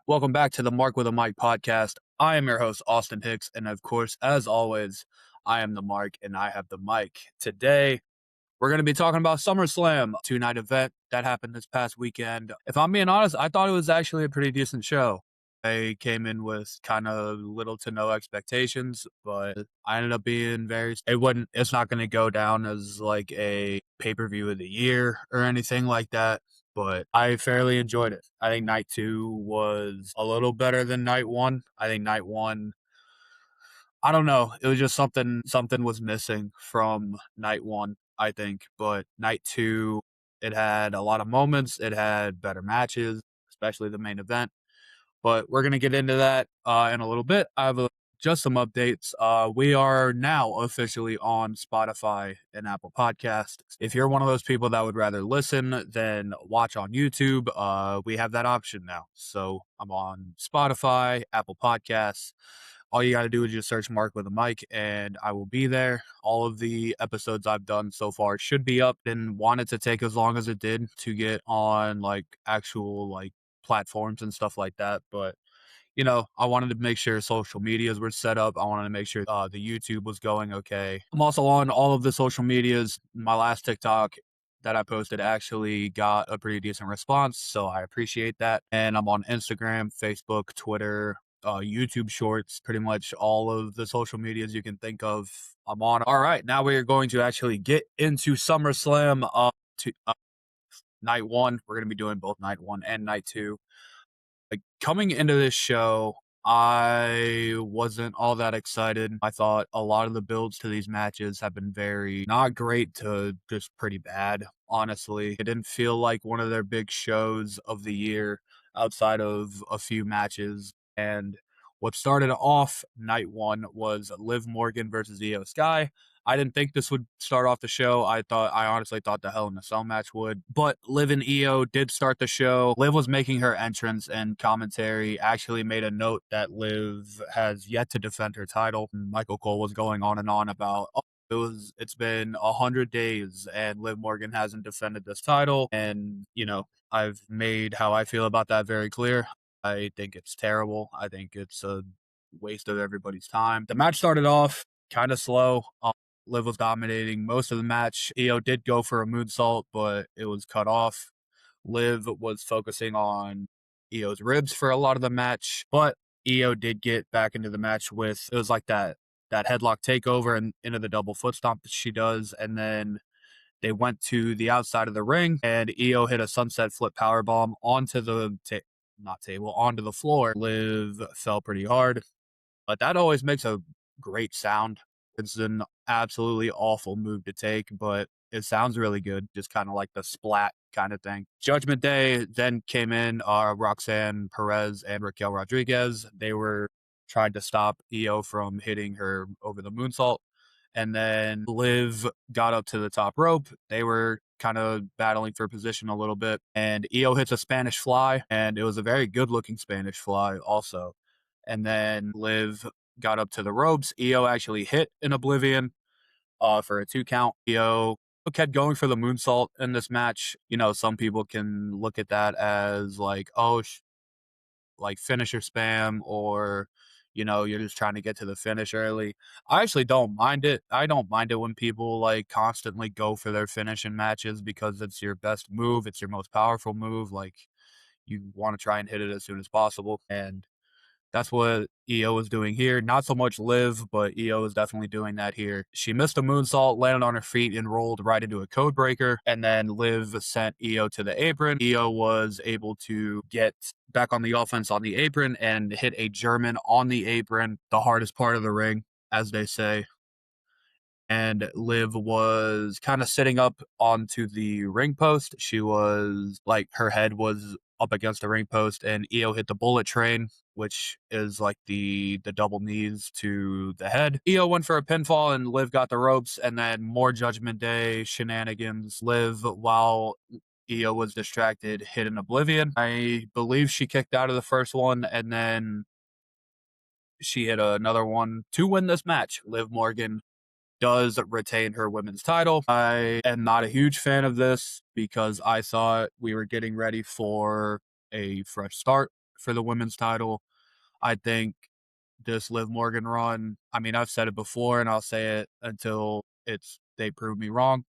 Welcome back to the Mark with a Mic podcast. I am your host, Austin Hicks. And of course, as always, I am the Mark and I have the mic. Today, we're going to be talking about Summerslam, two-night event that happened this past weekend. If I'm being honest, I thought it was actually a pretty decent show. I came in with kind of little to no expectations, but I ended up being it's not going to go down as like a pay-per-view of the year or anything like that, but I fairly enjoyed it. I think night two was a little better than night one. I think night one, I don't know. It was just something was missing from night one, I think. But night two, it had a lot of moments. It had better matches, especially the main event. But we're gonna get into that in a little bit. I have just some updates. We are now officially on Spotify and Apple Podcasts. If you're one of those people that would rather listen than watch on YouTube, we have that option now. So I'm on Spotify, Apple Podcasts. All you got to do is just search Mark with a Mic and I will be there. All of the episodes I've done so far should be up. Didn't want it to take as long as it did to get on like actual like platforms and stuff like that. But I wanted to make sure social medias were set up. I wanted to make sure the YouTube was going okay. I'm also on all of the social medias. My last TikTok that I posted actually got a pretty decent response, so I appreciate that. And I'm on Instagram, Facebook, Twitter, YouTube Shorts, pretty much all of the social medias you can think of. I'm on. All right, now we are going to actually get into SummerSlam. Night one. We're going to be doing both night one and night two. Like coming into this show, I wasn't all that excited. I thought a lot of the builds to these matches have been very not great to just pretty bad, honestly. It didn't feel like one of their big shows of the year outside of a few matches. And what started off night one was Liv Morgan versus Io Sky. I didn't think this would start off the show. I honestly thought the Hell in a Cell match would. But Liv and Io did start the show. Liv was making her entrance, and commentary actually made a note that Liv has yet to defend her title. Michael Cole was going on and on about, it's been 100 days and Liv Morgan hasn't defended this title. And, I've made how I feel about that very clear. I think it's terrible. I think it's a waste of everybody's time. The match started off kind of slow. Liv was dominating most of the match. Io did go for a moonsault, but it was cut off. Liv was focusing on Io's ribs for a lot of the match, but Io did get back into the match with it was like that headlock takeover and into the double foot stomp that she does, and then they went to the outside of the ring, and Io hit a sunset flip power bomb onto the not table onto the floor. Liv fell pretty hard, but that always makes a great sound. It's an absolutely awful move to take, but it sounds really good. Just kind of like the splat kind of thing. Judgment Day then came in. Roxanne Perez and Raquel Rodriguez. They were trying to stop Io from hitting her over the moonsault. And then Liv got up to the top rope. They were kind of battling for position a little bit. And Io hits a Spanish fly, and it was a very good looking Spanish fly also. And then Liv got up to the ropes. Io actually hit an Oblivion for a 2 count. Io kept going for the moonsault in this match. Some people can look at that as like, oh, like finisher spam, or you're just trying to get to the finish early. I actually don't mind it. I don't mind it when people like constantly go for their finish in matches because it's your best move. It's your most powerful move. Like you want to try and hit it as soon as possible. And that's what Io was doing here. Not so much Liv, but Io is definitely doing that here. She missed a moonsault, landed on her feet, and rolled right into a code breaker. And then Liv sent Io to the apron. Io was able to get back on the offense on the apron and hit a German on the apron, the hardest part of the ring, as they say. And Liv was kind of sitting up onto the ring post. She was like, her head was up against the ring post, and Io hit the bullet train, which is like the double knees to the head. Io went for a pinfall, and Liv got the ropes, and then more Judgment Day shenanigans. Liv, while Io was distracted, hit an Oblivion. I believe she kicked out of the first one, and then she hit another one to win this match. Liv Morgan does retain her women's title. I am not a huge fan of this because I thought we were getting ready for a fresh start for the women's title. I think this Liv Morgan run, I mean, I've said it before and I'll say it until they prove me wrong.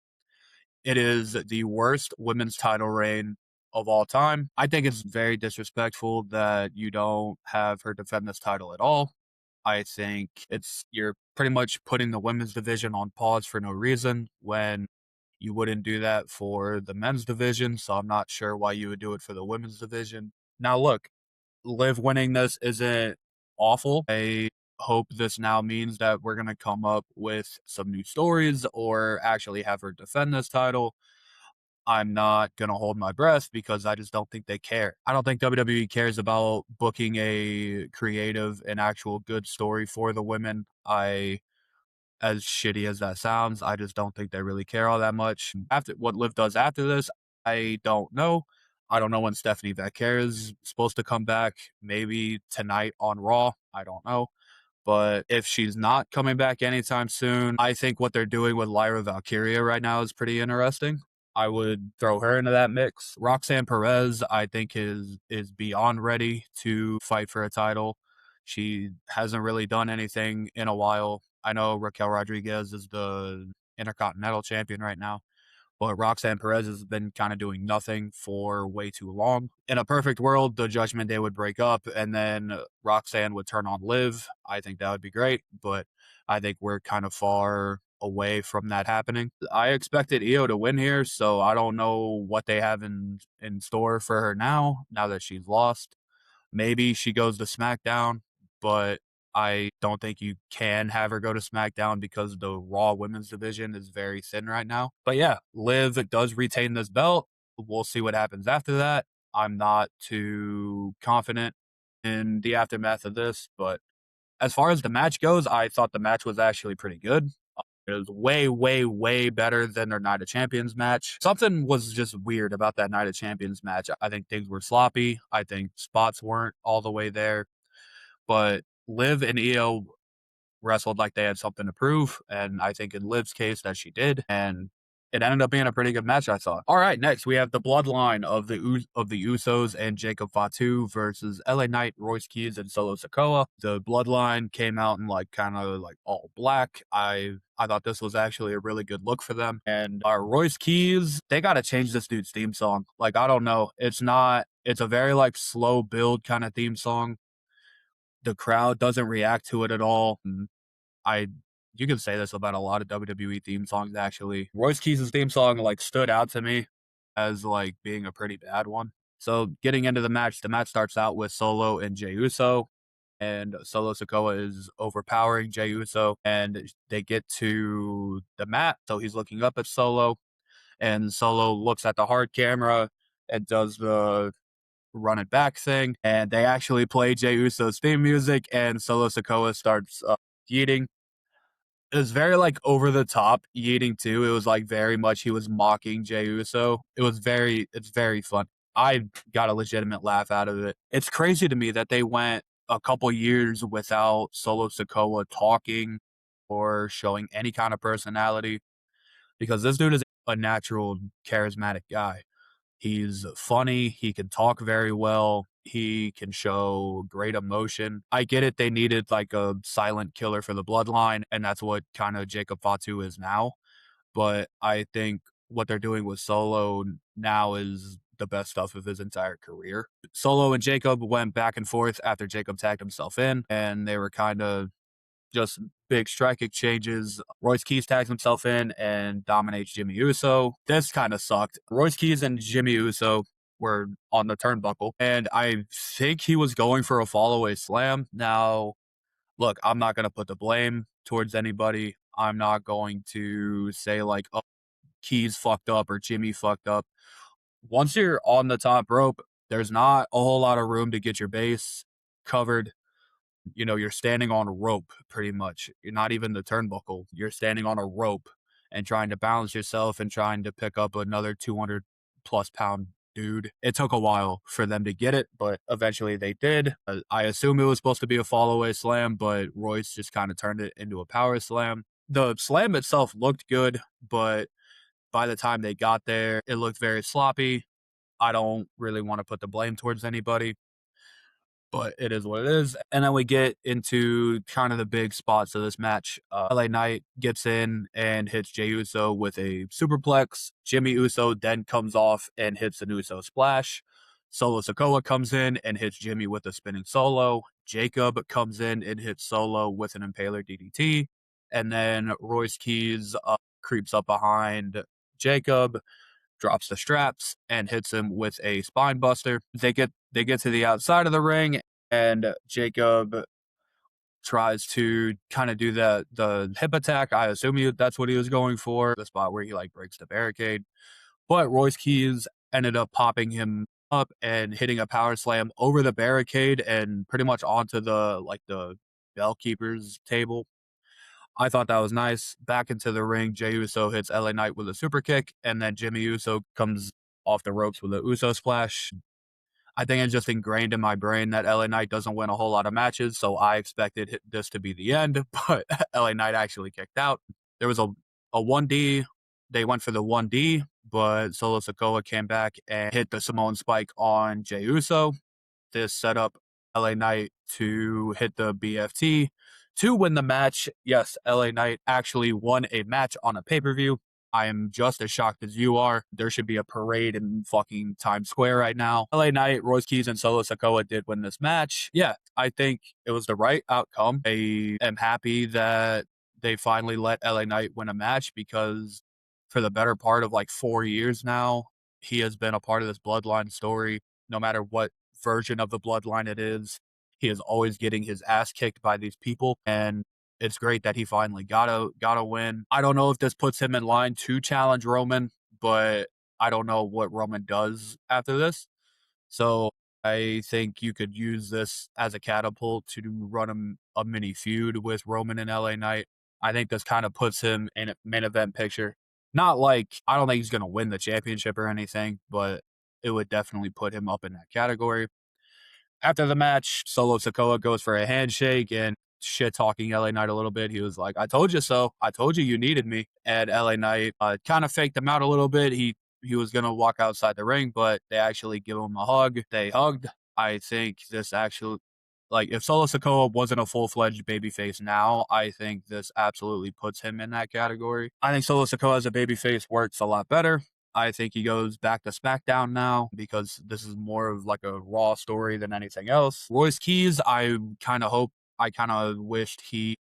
It is the worst women's title reign of all time. I think it's very disrespectful that you don't have her defend this title at all. I think you're pretty much putting the women's division on pause for no reason when you wouldn't do that for the men's division. So I'm not sure why you would do it for the women's division. Now, look, Liv winning this isn't awful. I hope this now means that we're going to come up with some new stories or actually have her defend this title. I'm not going to hold my breath because I just don't think they care. I don't think WWE cares about booking a creative and actual good story for the women. As shitty as that sounds, I just don't think they really care all that much. After what Liv does after this, I don't know. I don't know when Stephanie Becker is supposed to come back. Maybe tonight on Raw. I don't know. But if she's not coming back anytime soon, I think what they're doing with Lyra Valkyria right now is pretty interesting. I would throw her into that mix. Roxanne Perez, I think, is beyond ready to fight for a title. She hasn't really done anything in a while. I know Raquel Rodriguez is the Intercontinental Champion right now, but Roxanne Perez has been kind of doing nothing for way too long. In a perfect world, the Judgment Day would break up and then Roxanne would turn on Liv. I think that would be great, but I think we're kind of far away from that happening. I expected Io to win here, so I don't know what they have in store for her now that she's lost. Maybe she goes to SmackDown, but I don't think you can have her go to SmackDown because the Raw women's division is very thin right now. But yeah, Liv does retain this belt. We'll see what happens after that. I'm not too confident in the aftermath of this, but as far as the match goes, I thought the match was actually pretty good. It was way, way, way better than their Night of Champions match. Something was just weird about that Night of Champions match. I think things were sloppy. I think spots weren't all the way there. But Liv and Io wrestled like they had something to prove, and I think in Liv's case that she did, and it ended up being a pretty good match, I thought. All right, next we have the bloodline of the Usos and Jacob Fatu versus LA Knight, Royce Keys, and Solo Sikoa. The bloodline came out in like kind of like all black. I thought this was actually a really good look for them. And Royce Keys, they got to change this dude's theme song. Like, I don't know. It's a very like slow build kind of theme song. The crowd doesn't react to it at all. I you can say this about a lot of WWE theme songs actually. Royce Keys' theme song like stood out to me as like being a pretty bad one. So getting into the match starts out with Solo and Jey Uso, and Solo Sikoa is overpowering Jey Uso, and they get to the mat. So he's looking up at Solo, and Solo looks at the hard camera and does the run it back thing, and they actually play Jey Uso's theme music, and Solo Sikoa starts yeeting. It was very like over the top yeeting too. It was like very much he was mocking Jey Uso. It's very fun. I got a legitimate laugh out of it. It's crazy to me that they went a couple years without Solo Sikoa talking or showing any kind of personality because this dude is a natural charismatic guy. He's funny. He can talk very well. He can show great emotion. I get it. They needed like a silent killer for the bloodline, and that's what kind of Jacob Fatu is now. But I think what they're doing with Solo now is the best stuff of his entire career. Solo and Jacob went back and forth after Jacob tagged himself in, and they were kind of just big strike exchanges. Royce Keys tags himself in and dominates Jimmy Uso. This kind of sucked. Royce Keys and Jimmy Uso were on the turnbuckle, and I think he was going for a fallaway slam. Now, look, I'm not going to put the blame towards anybody. I'm not going to say like, oh, Keys fucked up or Jimmy fucked up. Once you're on the top rope, there's not a whole lot of room to get your base covered. You're standing on a rope pretty much. You're not even the turnbuckle. You're standing on a rope and trying to balance yourself and trying to pick up another 200 plus pound dude. It took a while for them to get it, but eventually they did. I assume it was supposed to be a fallaway slam, but Royce just kind of turned it into a power slam. The slam itself looked good, but by the time they got there, it looked very sloppy. I don't really want to put the blame towards anybody. but it is what it is. And then we get into kind of the big spots of this match. LA Knight gets in and hits Jey Uso with a superplex. Jimmy Uso then comes off and hits an Uso splash. Solo Sikoa comes in and hits Jimmy with a spinning solo. Jacob comes in and hits Solo with an Impaler DDT. And then Royce Keys creeps up behind Jacob, drops the straps, and hits him with a spine buster. They get to the outside of the ring, and Jacob tries to kind of do the hip attack. I assume that's what he was going for, the spot where he like breaks the barricade. But Royce Keys ended up popping him up and hitting a power slam over the barricade and pretty much onto the bell keeper's table. I thought that was nice. Back into the ring, Jey Uso hits LA Knight with a super kick, and then Jimmy Uso comes off the ropes with a Uso splash. I think it's just ingrained in my brain that LA Knight doesn't win a whole lot of matches, so I expected this to be the end, but LA Knight actually kicked out. There was a 1D. They went for the 1D, but Solo Sikoa came back and hit the Samoan Spike on Jey Uso. This set up LA Knight to hit the BFT to win the match. Yes, LA Knight actually won a match on a pay-per-view. I am just as shocked as you are. There should be a parade in fucking Times Square right now. LA Knight, Royce Keys, and Solo Sikoa did win this match. Yeah, I think it was the right outcome. I am happy that they finally let LA Knight win a match because for the better part of like 4 years now, he has been a part of this bloodline story. No matter what version of the bloodline it is, he is always getting his ass kicked by these people, and it's great that he finally got a win. I don't know if this puts him in line to challenge Roman, but I don't know what Roman does after this. So I think you could use this as a catapult to run a mini feud with Roman and LA Knight. I think this kind of puts him in a main event picture. Not like, I don't think he's going to win the championship or anything, but it would definitely put him up in that category. After the match, Solo Sikoa goes for a handshake and shit talking LA Knight a little bit. He was like, I told you so. I told you needed me. And LA Knight kind of faked him out a little bit. He was going to walk outside the ring, but they actually give him a hug. They hugged. I think this actually, like, if Solo Sikoa wasn't a full-fledged babyface now, I think this absolutely puts him in that category. I think Solo Sikoa as a babyface works a lot better. I think he goes back to SmackDown now because this is more of like a Raw story than anything else. Royce Keys, I kind of wished he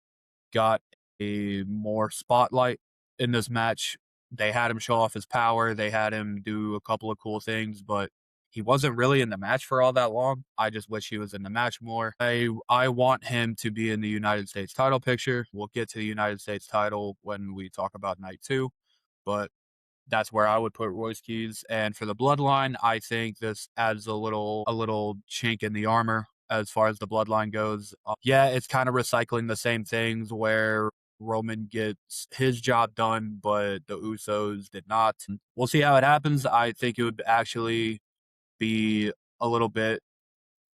got a more spotlight in this match. They had him show off his power. They had him do a couple of cool things, but he wasn't really in the match for all that long. I just wish he was in the match more. I want him to be in the United States title picture. We'll get to the United States title when we talk about night 2, but that's where I would put Royce Keys. And for the bloodline, I think this adds a little chink in the armor as far as the bloodline goes. Yeah, it's kind of recycling the same things where Roman gets his job done, but the Usos did not. We'll see how it happens. I think it would actually be a little bit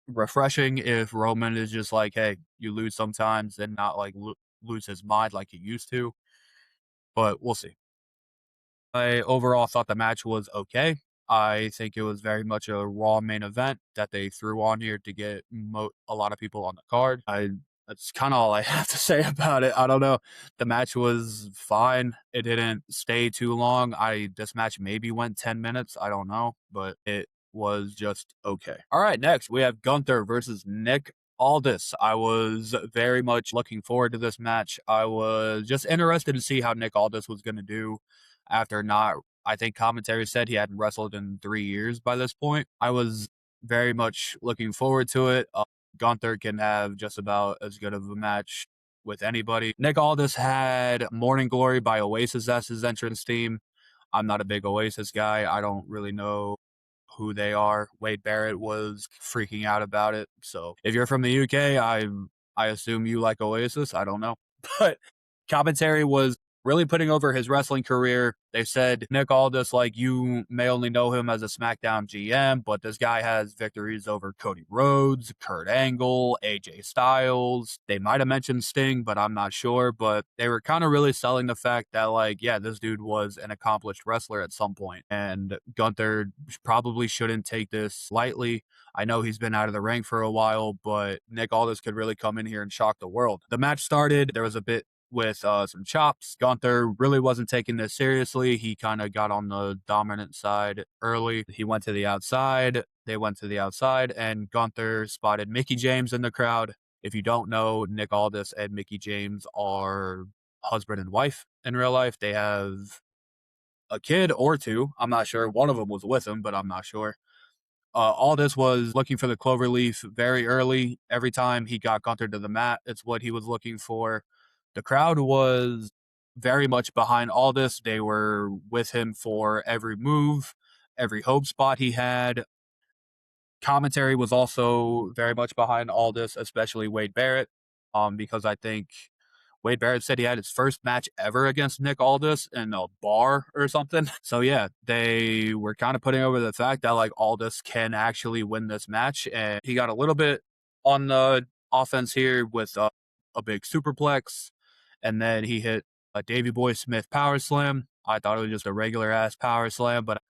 refreshing if Roman is just like, hey, you lose sometimes and not like lose his mind like he used to. But we'll see. I overall thought the match was okay. I think it was very much a Raw main event that they threw on here to get a lot of people on the card. That's kind of all I have to say about it. I don't know. The match was fine. It didn't stay too long. This match maybe went 10 minutes. I don't know, but it was just okay. All right, next we have Gunther versus Nick Aldis. I was very much looking forward to this match. I was just interested to see how Nick Aldis was going to do after not, I think commentary said he hadn't wrestled in 3 years by this point. I was very much looking forward to it. Gunther can have just about as good of a match with anybody. Nick Aldis had Morning Glory by Oasis as his entrance theme. I'm not a big Oasis guy. I don't really know who they are. Wade Barrett was freaking out about it. So if you're from the UK, I assume you like Oasis. I don't know. But commentary was really putting over his wrestling career. They said Nick Aldis, like, you may only know him as a SmackDown GM, but this guy has victories over Cody Rhodes, Kurt Angle, AJ Styles. They might have mentioned Sting, but I'm not sure. But they were kind of really selling the fact that, like, yeah, this dude was an accomplished wrestler at some point, and Gunther probably shouldn't take this lightly. I know he's been out of the ring for a while, but Nick Aldis could really come in here and shock the world. The match started. There was a bit with some chops. Gunther really wasn't taking this seriously. He kind of got on the dominant side early. He went to the outside. They went to the outside, and Gunther spotted Mickie James in the crowd. If you don't know, Nick Aldis and Mickie James are husband and wife in real life. They have a kid or two. I'm not sure. One of them was with him, but I'm not sure. Aldis was looking for the cloverleaf very early. Every time he got Gunther to the mat, it's what he was looking for. The crowd was very much behind Aldis. They were with him for every move, every hope spot he had. Commentary was also very much behind Aldis, especially Wade Barrett, because I think Wade Barrett said he had his first match ever against Nick Aldis in a bar or something. So yeah, they were kind of putting over the fact that like Aldis can actually win this match, and he got a little bit on the offense here with a big superplex, and then he hit a Davey Boy Smith power slam. I thought it was just a regular ass power slam, but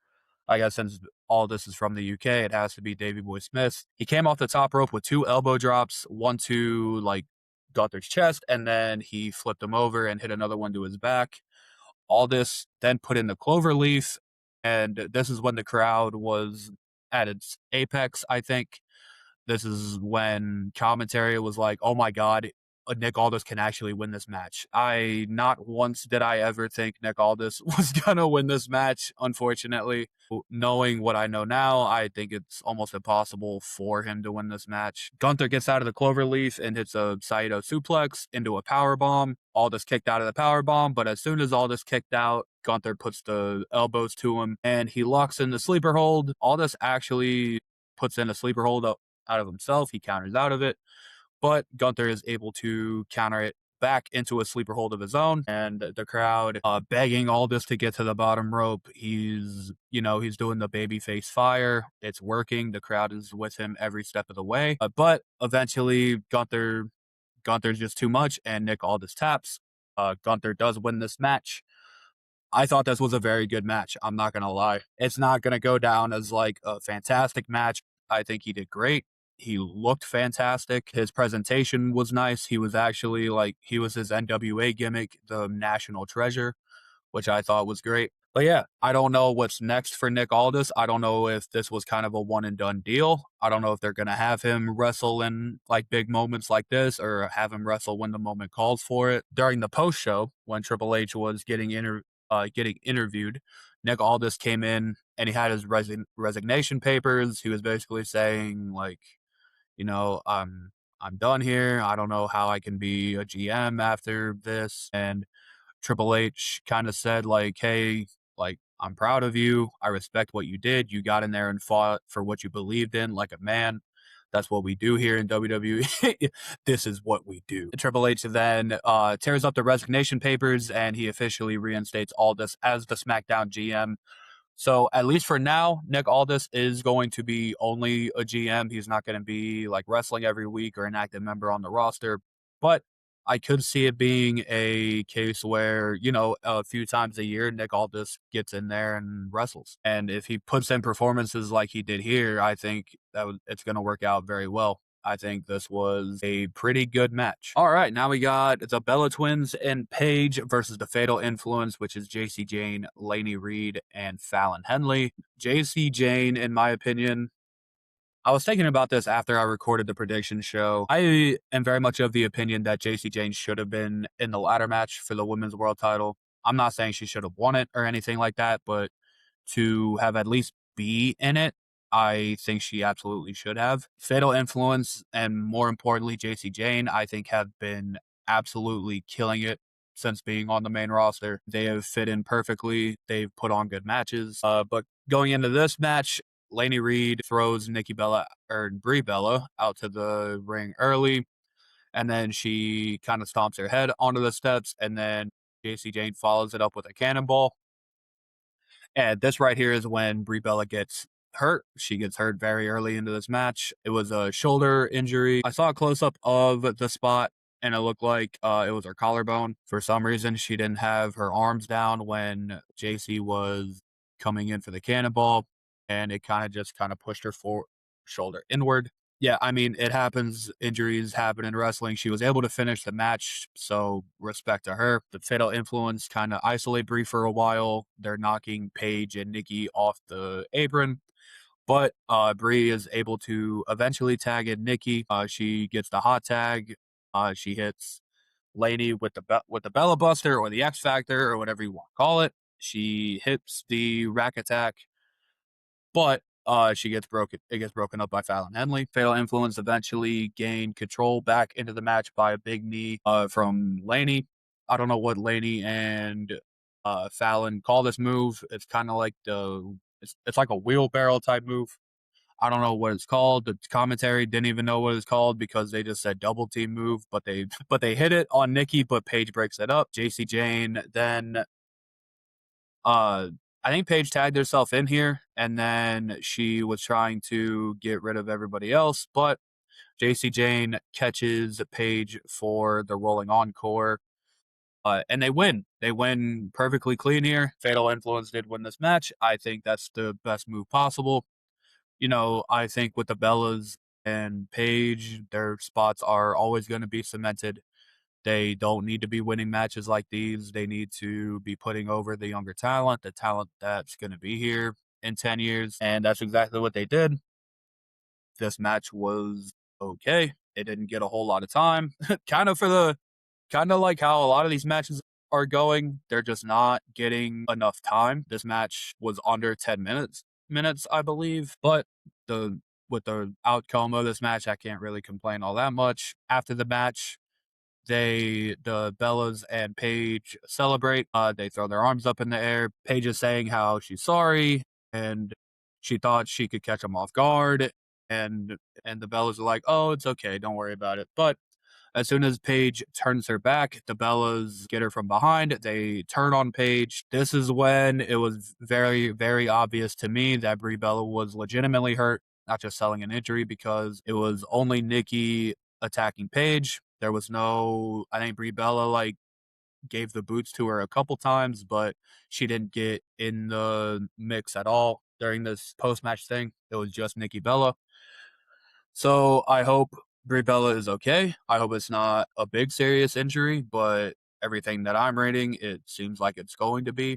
I guess since all this is from the UK, it has to be Davey Boy Smith. He came off the top rope with 2 elbow drops, one to like Gunther's chest, and then he flipped him over and hit another one to his back. Aldis then put in the cloverleaf, and this is when the crowd was at its apex, I think. This is when commentary was like, oh my God, Nick Aldis can actually win this match. Not once did I ever think Nick Aldis was going to win this match, unfortunately. Knowing what I know now, I think it's almost impossible for him to win this match. Gunther gets out of the cloverleaf and hits a Saito suplex into a power bomb. Aldis kicked out of the power bomb, but as soon as Aldis kicked out, Gunther puts the elbows to him and he locks in the sleeper hold. Aldis actually puts in a sleeper hold out of himself. He counters out of it, but Gunther is able to counter it back into a sleeper hold of his own, and the crowd begging Aldis to get to the bottom rope. He's doing the babyface fire. It's working. The crowd is with him every step of the way. But eventually, Gunther's just too much, and Nick Aldis taps. Gunther does win this match. I thought this was a very good match. I'm not going to lie. It's not going to go down as like a fantastic match. I think he did great. He looked fantastic. His presentation was nice. He was actually he was his NWA gimmick, the National Treasure, which I thought was great. But yeah, I don't know what's next for Nick Aldis. I don't know if this was kind of a one and done deal. I don't know if they're going to have him wrestle in like big moments like this or have him wrestle when the moment calls for it. During the post show, when Triple H was getting interviewed, Nick Aldis came in and he had his resignation papers. He was basically saying like, I'm done here. I don't know how I can be a GM after this. And Triple H kind of said like, hey, like, I'm proud of you. I respect what you did. You got in there and fought for what you believed in like a man. That's what we do here in WWE. This is what we do. Triple H then tears up the resignation papers and he officially reinstates Aldis as the SmackDown GM. So at least for now, Nick Aldis is going to be only a GM. He's not going to be like wrestling every week or an active member on the roster. But I could see it being a case where, a few times a year, Nick Aldis gets in there and wrestles. And if he puts in performances like he did here, I think it's going to work out very well. I think this was a pretty good match. All right, now we got the Bella Twins and Paige versus the Fatal Influence, which is JC Jane, Lainey Reed, and Fallon Henley. JC Jane, in my opinion, I was thinking about this after I recorded the prediction show. I am very much of the opinion that JC Jane should have been in the ladder match for the women's world title. I'm not saying she should have won it or anything like that, but to have at least be in it, I think she absolutely should have. Fatal Influence and more importantly, JC Jane, I think have been absolutely killing it since being on the main roster. They have fit in perfectly. They've put on good matches. But going into this match, Lainey Reed throws Brie Bella out to the ring early, and then she kind of stomps her head onto the steps, and then Jacy Jane follows it up with a cannonball. And this right here is when Brie Bella gets hurt. She gets hurt very early into this match. It was a shoulder injury. I saw a close up of the spot and it looked like it was her collarbone. For some reason, she didn't have her arms down when JC was coming in for the cannonball, and it kind of pushed her shoulder inward. Yeah, I mean, it happens. Injuries happen in wrestling. She was able to finish the match, so respect to her. The Fatal Influence kind of isolate Brie for a while. They're knocking Paige and Nikki off the apron, but Brie is able to eventually tag in Nikki. She gets the hot tag. She hits Lady with the Bella Buster or the X Factor or whatever you want to call it. She hits the Rack Attack, but she gets broken. It gets broken up by Fallon Henley. Fatal Influence eventually gained control back into the match by a big knee from Laney. I don't know what Laney and Fallon call this move. It's kind of like it's like a wheelbarrow type move. I don't know what it's called. The commentary didn't even know what it's called because they just said double team move, but they hit it on Nikki, but Paige breaks it up. Jacy Jane then I think Paige tagged herself in here, and then she was trying to get rid of everybody else, but Jacy Jane catches Paige for the rolling encore, and they win. They win perfectly clean here. Fatal Influence did win this match. I think that's the best move possible. I think with the Bellas and Paige, their spots are always going to be cemented. They don't need to be winning matches like these. They need to be putting over the younger talent, the talent that's going to be here in 10 years. And that's exactly what they did. This match was okay. It didn't get a whole lot of time. Kind of like how a lot of these matches are going. They're just not getting enough time. This match was under 10 minutes, I believe. But with the outcome of this match, I can't really complain all that much. After the match, the Bellas and Paige celebrate. They throw their arms up in the air. Paige is saying how she's sorry and she thought she could catch them off guard. And the Bellas are like, "Oh, it's okay, don't worry about it." But as soon as Paige turns her back, the Bellas get her from behind. They turn on Paige. This is when it was very, very obvious to me that Brie Bella was legitimately hurt, not just selling an injury, because it was only Nikki attacking Paige. There was I think Brie Bella gave the boots to her a couple times, but she didn't get in the mix at all during this post match thing. It was just Nikki Bella. So I hope Brie Bella is okay. I hope it's not a big serious injury, but everything that I'm reading, it seems like it's going to be.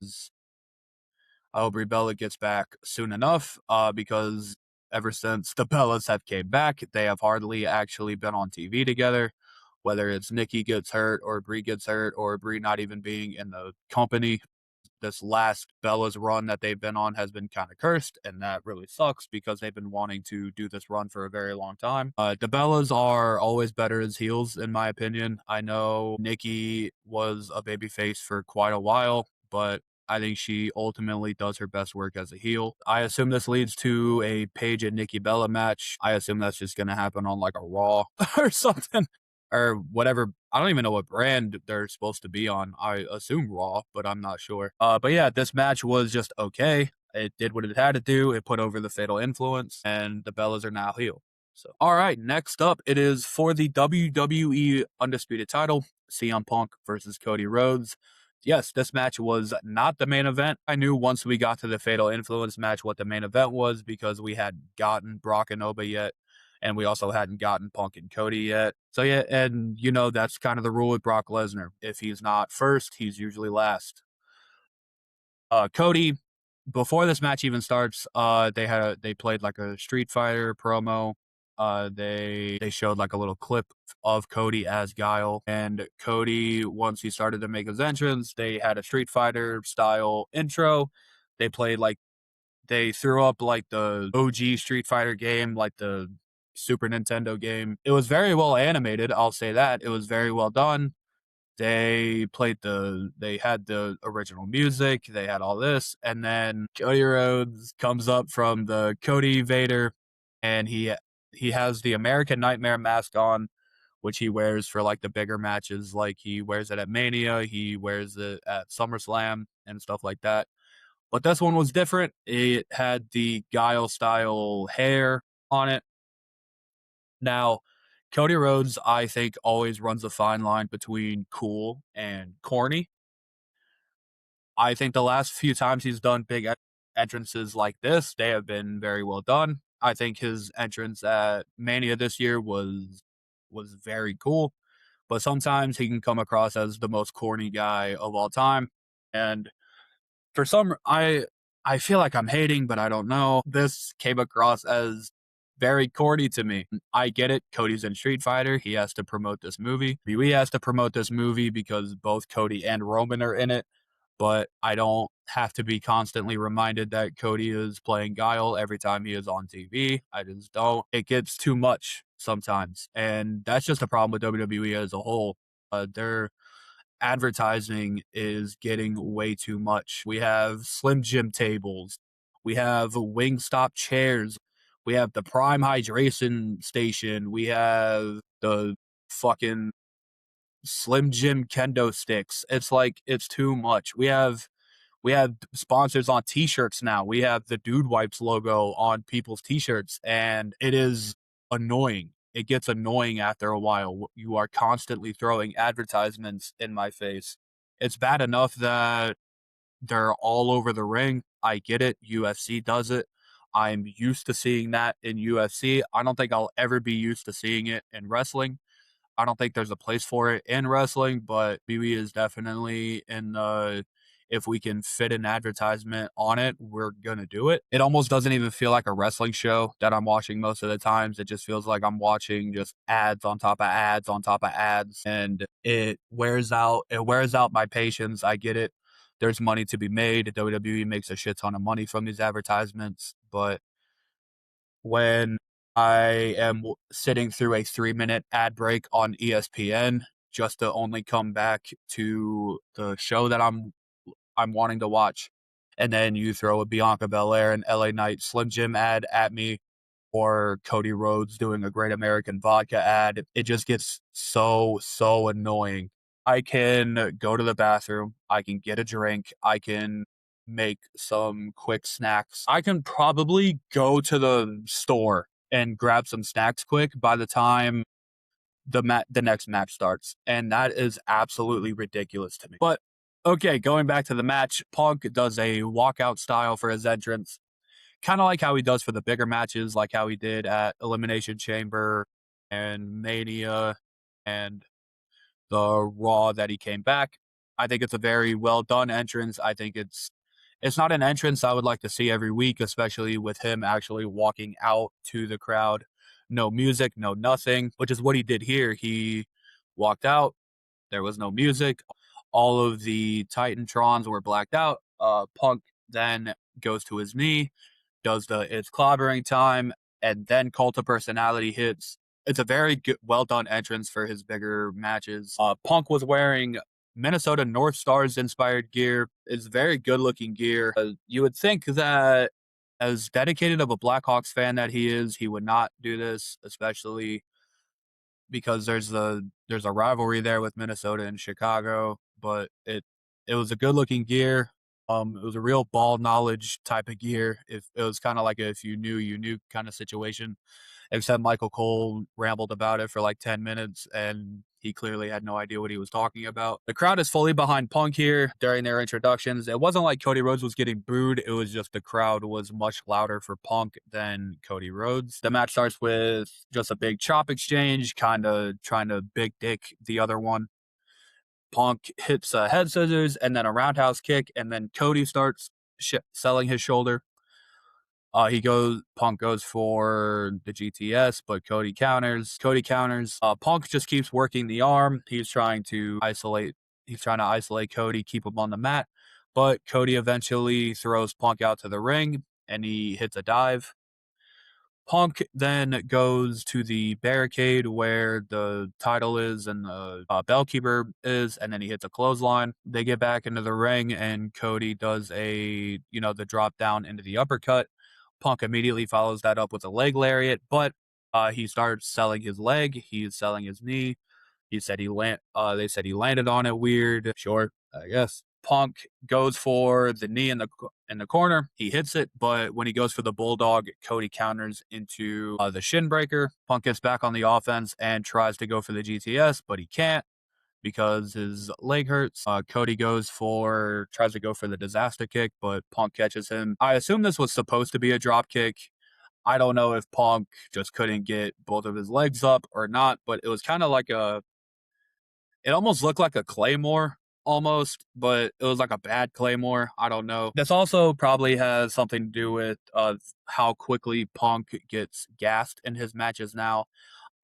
I hope Brie Bella gets back soon enough, because ever since the Bellas have came back, they have hardly actually been on TV together. Whether it's Nikki gets hurt or Brie gets hurt or Brie not even being in the company, this last Bella's run that they've been on has been kind of cursed, and that really sucks because they've been wanting to do this run for a very long time. The Bellas are always better as heels, in my opinion. I know Nikki was a babyface for quite a while, but I think she ultimately does her best work as a heel. I assume this leads to a Paige and Nikki Bella match. I assume that's just going to happen on like a Raw or something or whatever. I don't even know what brand they're supposed to be on. I assume Raw, but I'm not sure. But yeah, this match was just okay. It did what it had to do. It put over the Fatal Influence, and the Bellas are now heel. So, all right, next up, it is for the WWE Undisputed title, CM Punk versus Cody Rhodes. Yes, this match was not the main event. I knew once we got to the Fatal Influence match what the main event was because we hadn't gotten Brock and Oba yet, and we also hadn't gotten Punk and Cody yet. So yeah, and that's kind of the rule with Brock Lesnar. If he's not first, he's usually last. Cody, before this match even starts, they played like a Street Fighter promo. They showed like a little clip of Cody as Guile, and Cody, once he started to make his entrance, they had a Street Fighter style intro. They threw up like the OG Street Fighter game, like the Super Nintendo game. It was very well animated, I'll say that. It was very well done. They had the original music, they had all this, and then Cody Rhodes comes up from the Cody Vader, and he has the American Nightmare mask on which he wears for like the bigger matches. Like he wears it at Mania, he wears it at SummerSlam and stuff like that. But this one was different. It had the Guile style hair on it. Now, Cody Rhodes, I think, always runs a fine line between cool and corny. I think the last few times he's done big entrances like this, they have been very well done. I think his entrance at Mania this year was very cool, but sometimes he can come across as the most corny guy of all time. And for some, I feel like I'm hating, but I don't know. This came across as very corny to me. I get it. Cody's in Street Fighter. He has to promote this movie. WWE has to promote this movie because both Cody and Roman are in it. But I don't have to be constantly reminded that Cody is playing Guile every time he is on TV. I just don't. It gets too much sometimes. And that's just a problem with WWE as a whole. Their advertising is getting way too much. We have Slim Jim tables. We have Wingstop chairs. We have the Prime Hydration Station. We have the fucking Slim Jim kendo sticks. It's like it's too much. We have sponsors on t-shirts now. We have the Dude Wipes logo on people's t-shirts, and it is annoying. It gets annoying after a while. You are constantly throwing advertisements in my face. It's bad enough that they're all over the ring. I get it. UFC does it. I'm used to seeing that in UFC. I don't think I'll ever be used to seeing it in wrestling. I don't think there's a place for it in wrestling, but BB is definitely in the if we can fit an advertisement on it, we're gonna do it. It almost doesn't even feel like a wrestling show that I'm watching most of the times. It just feels like I'm watching just ads on top of ads on top of ads, and it wears out my patience. I get it. There's money to be made. WWE makes a shit ton of money from these advertisements, but when I am sitting through a 3-minute ad break on ESPN just to only come back to the show that I'm wanting to watch. And then you throw a Bianca Belair and LA Knight Slim Jim ad at me, or Cody Rhodes doing a Great American Vodka ad. It just gets so annoying. I can go to the bathroom, I can get a drink, I can make some quick snacks. I can probably go to the store and grab some snacks quick by the time the next match starts, and that is absolutely ridiculous to me. But okay, going back to the match, Punk does a walkout style for his entrance, kind of like how he does for the bigger matches, like how he did at Elimination Chamber and Mania and the Raw that he came back. I think it's a very well done entrance. I think it's not an entrance I would like to see every week, especially with him actually walking out to the crowd. No music, no nothing, which is what he did here. He walked out, there was no music. All of the Titantrons were blacked out. Punk then goes to his knee, does the it's clobbering time, and then Cult of Personality hits. It's a very good, well done entrance for his bigger matches. Punk was wearing Minnesota North Stars inspired gear. It's very good looking gear. You would think that as dedicated of a Blackhawks fan that he is, he would not do this, especially because there's a rivalry there with Minnesota and Chicago. But it was a good looking gear. It was a real ball knowledge type of gear. If it was kind of like a if you knew you knew kind of situation, except Michael Cole rambled about it for like 10 minutes and he clearly had no idea what he was talking about. The crowd is fully behind Punk here during their introductions. It wasn't like Cody Rhodes was getting booed. It was just the crowd was much louder for Punk than Cody Rhodes. The match starts with just a big chop exchange, kind of trying to big dick the other one. Punk hits a head scissors and then a roundhouse kick, and then Cody starts selling his shoulder. Punk goes for the GTS, but Cody counters. Punk just keeps working the arm. He's trying to isolate Cody, keep him on the mat. But Cody eventually throws Punk out to the ring and he hits a dive. Punk then goes to the barricade where the title is and the bellkeeper is, and then he hits a clothesline. They get back into the ring, and Cody does the drop down into the uppercut. Punk immediately follows that up with a leg lariat, but He started selling his leg. He's selling his knee. He said he land. They said he landed on it weird. Sure, I guess. Punk goes for the knee in the corner. He hits it, but when he goes for the bulldog, Cody counters into the shin breaker. Punk gets back on the offense and tries to go for the GTS, but he can't because his leg hurts. Cody tries to go for the disaster kick, but Punk catches him. I assume this was supposed to be a drop kick. I don't know if Punk just couldn't get both of his legs up or not, but it was kind of like it almost looked like a Claymore almost, but it was like a bad Claymore. I don't know. This also probably has something to do with how quickly Punk gets gassed in his matches now.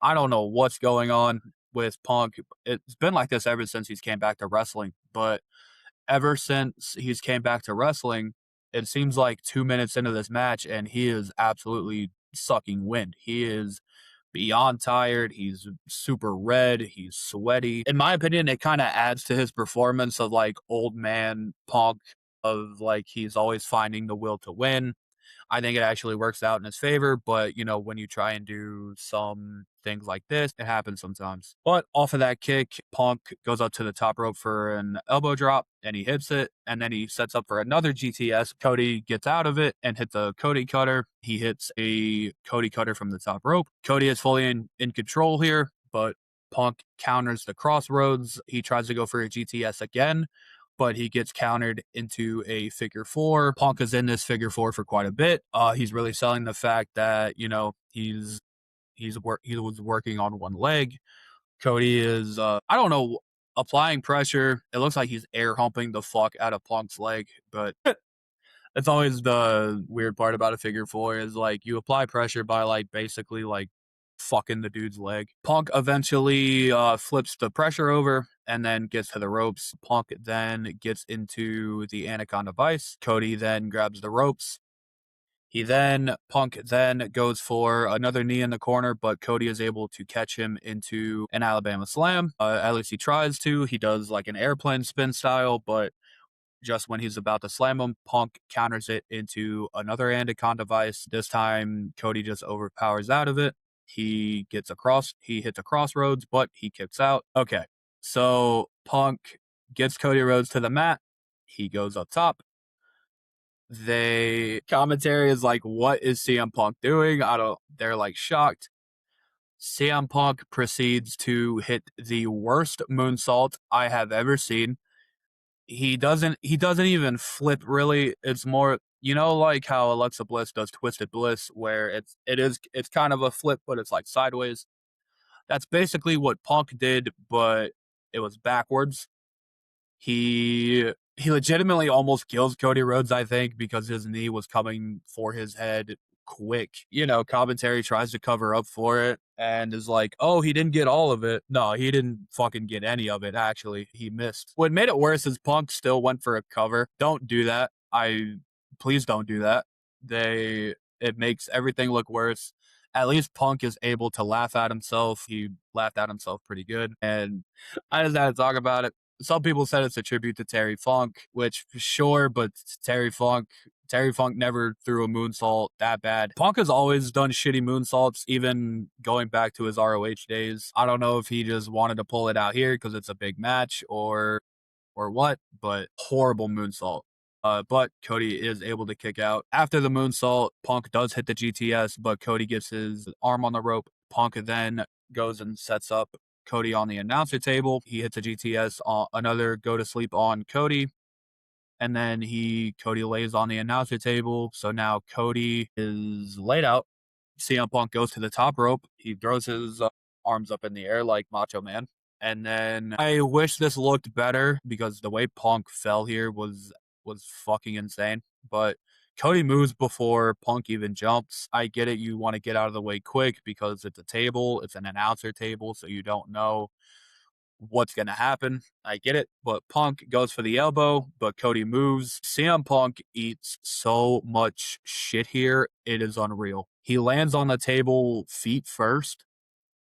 I don't know what's going on with Punk. It's been like this ever since he's came back to wrestling, but ever since he's came back to wrestling, it seems like 2 minutes into this match and he is absolutely sucking wind. He is beyond tired. He's super red. He's sweaty. In my opinion, it kind of adds to his performance of like old man Punk, of like he's always finding the will to win. I think it actually works out in his favor, but when you try and do some things like this, it happens sometimes. But off of that kick, Punk goes up to the top rope for an elbow drop and he hits it, and then he sets up for another GTS. Cody gets out of it and hits a Cody cutter. He hits a Cody cutter from the top rope. Cody is fully in control here, but Punk counters the crossroads. He tries to go for a GTS again, but he gets countered into a figure four. Punk is in this figure four for quite a bit. He's really selling the fact that he was working on one leg. Cody is I don't know, applying pressure. It looks like he's air humping the fuck out of Punk's leg, but it's always the weird part about a figure four is like you apply pressure by like basically like fucking the dude's leg. Punk eventually flips the pressure over and then gets to the ropes. Punk then gets into the Anaconda Vice. Cody then grabs the ropes. Punk then goes for another knee in the corner, but Cody is able to catch him into an Alabama Slam. At least he tries to. He does like an airplane spin style, but just when he's about to slam him, Punk counters it into another Anaconda Vice. This time, Cody just overpowers out of it. He hits a crossroads, but he kicks out. Okay, so Punk gets Cody Rhodes to the mat. He goes up top. Commentary is like, what is CM Punk doing? They're like shocked. CM Punk proceeds to hit the worst moonsault I have ever seen. He doesn't even flip really. It's more, like how Alexa Bliss does Twisted Bliss, where it's kind of a flip, but it's like sideways. That's basically what Punk did, but it was backwards. He legitimately almost kills Cody Rhodes, I think, because his knee was coming for his head quick. Commentary tries to cover up for it and is like, oh, he didn't get all of it. No, he didn't fucking get any of it, actually. He missed. What made it worse is Punk still went for a cover. Don't do that. Please don't do that. It makes everything look worse. At least Punk is able to laugh at himself. He laughed at himself pretty good. And I just had to talk about it. Some people said it's a tribute to Terry Funk, which sure, but Terry Funk never threw a moonsault that bad. Punk has always done shitty moonsaults, even going back to his ROH days. I don't know if he just wanted to pull it out here because it's a big match or what, but horrible moonsault. But Cody is able to kick out. After the moonsault, Punk does hit the GTS, but Cody gets his arm on the rope. Punk then goes and sets up Cody on the announcer table. He hits a GTS on another go to sleep on Cody. And then Cody lays on the announcer table. So now Cody is laid out. CM Punk goes to the top rope. He throws his arms up in the air like Macho Man. And then I wish this looked better because the way Punk fell here was fucking insane. But Cody moves before Punk even jumps. I get it. You want to get out of the way quick because it's a table. It's an announcer table, so you don't know what's going to happen. I get it. But Punk goes for the elbow, but Cody moves. CM Punk eats so much shit here. It is unreal. He lands on the table feet first.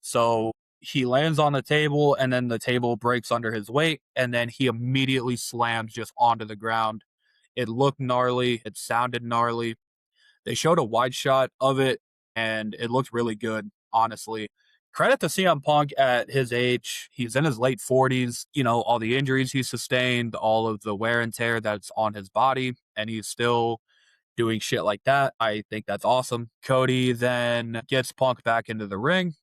So he lands on the table and then the table breaks under his weight. And then he immediately slams just onto the ground. It looked gnarly. It sounded gnarly. They showed a wide shot of it and it looked really good. honestly. Credit to CM Punk at his age. He's in his late 40s. You know, all the injuries he sustained, all of the wear and tear that's on his body, and he's still doing shit like that. I think that's awesome. Cody then gets Punk back into the ring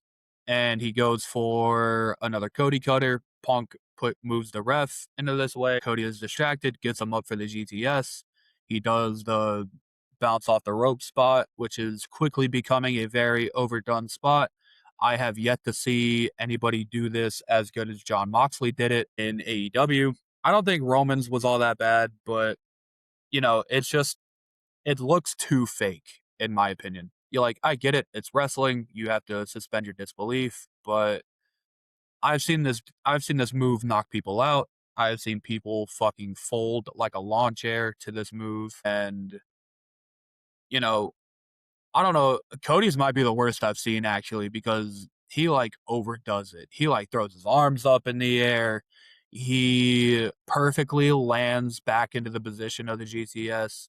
and he goes for another Cody cutter. Punk moves the ref into this way. Cody is distracted, gets him up for the GTS. He does the bounce off the rope spot, which is quickly becoming a very overdone spot. I have yet to see anybody do this as good as Jon Moxley did it in AEW. I don't think Roman's was all that bad, but you know, it looks too fake, in my opinion. You're like, I get it, it's wrestling, you have to suspend your disbelief, but I've seen this move knock people out. I've seen people fucking fold like a lawn chair to this move. And, you know, I don't know, Cody's might be the worst I've seen actually, because he like overdoes it. He like throws his arms up in the air. He perfectly lands back into the position of the GTS,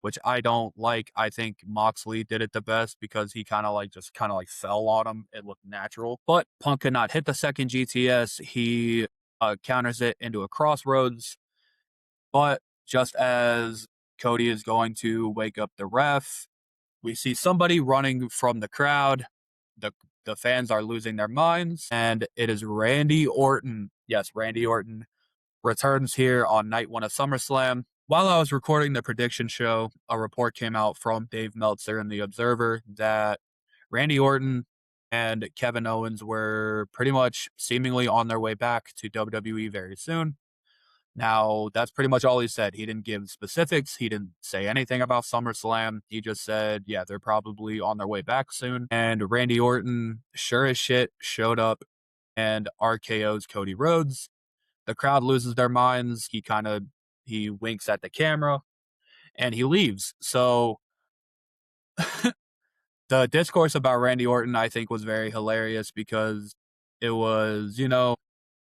which I don't like. I think Moxley did it the best because he kind of like fell on him. It looked natural. But Punk could not hit the second GTS. He counters it into a crossroads. But just as Cody is going to wake up the ref, we see somebody running from the crowd. The the fans are losing their minds, and it is Randy Orton. Yes, Randy Orton returns here on night one of SummerSlam. While I was recording the prediction show, a report came out from Dave Meltzer in The Observer that Randy Orton and Kevin Owens were pretty much seemingly on their way back to WWE very soon. Now, that's pretty much all he said. He didn't give specifics. He didn't say anything about SummerSlam. He just said, yeah, they're probably on their way back soon. And Randy Orton, sure as shit, showed up and RKO's Cody Rhodes. The crowd loses their minds. He winks at the camera and he leaves. So the discourse about Randy Orton, I think, was very hilarious because it was,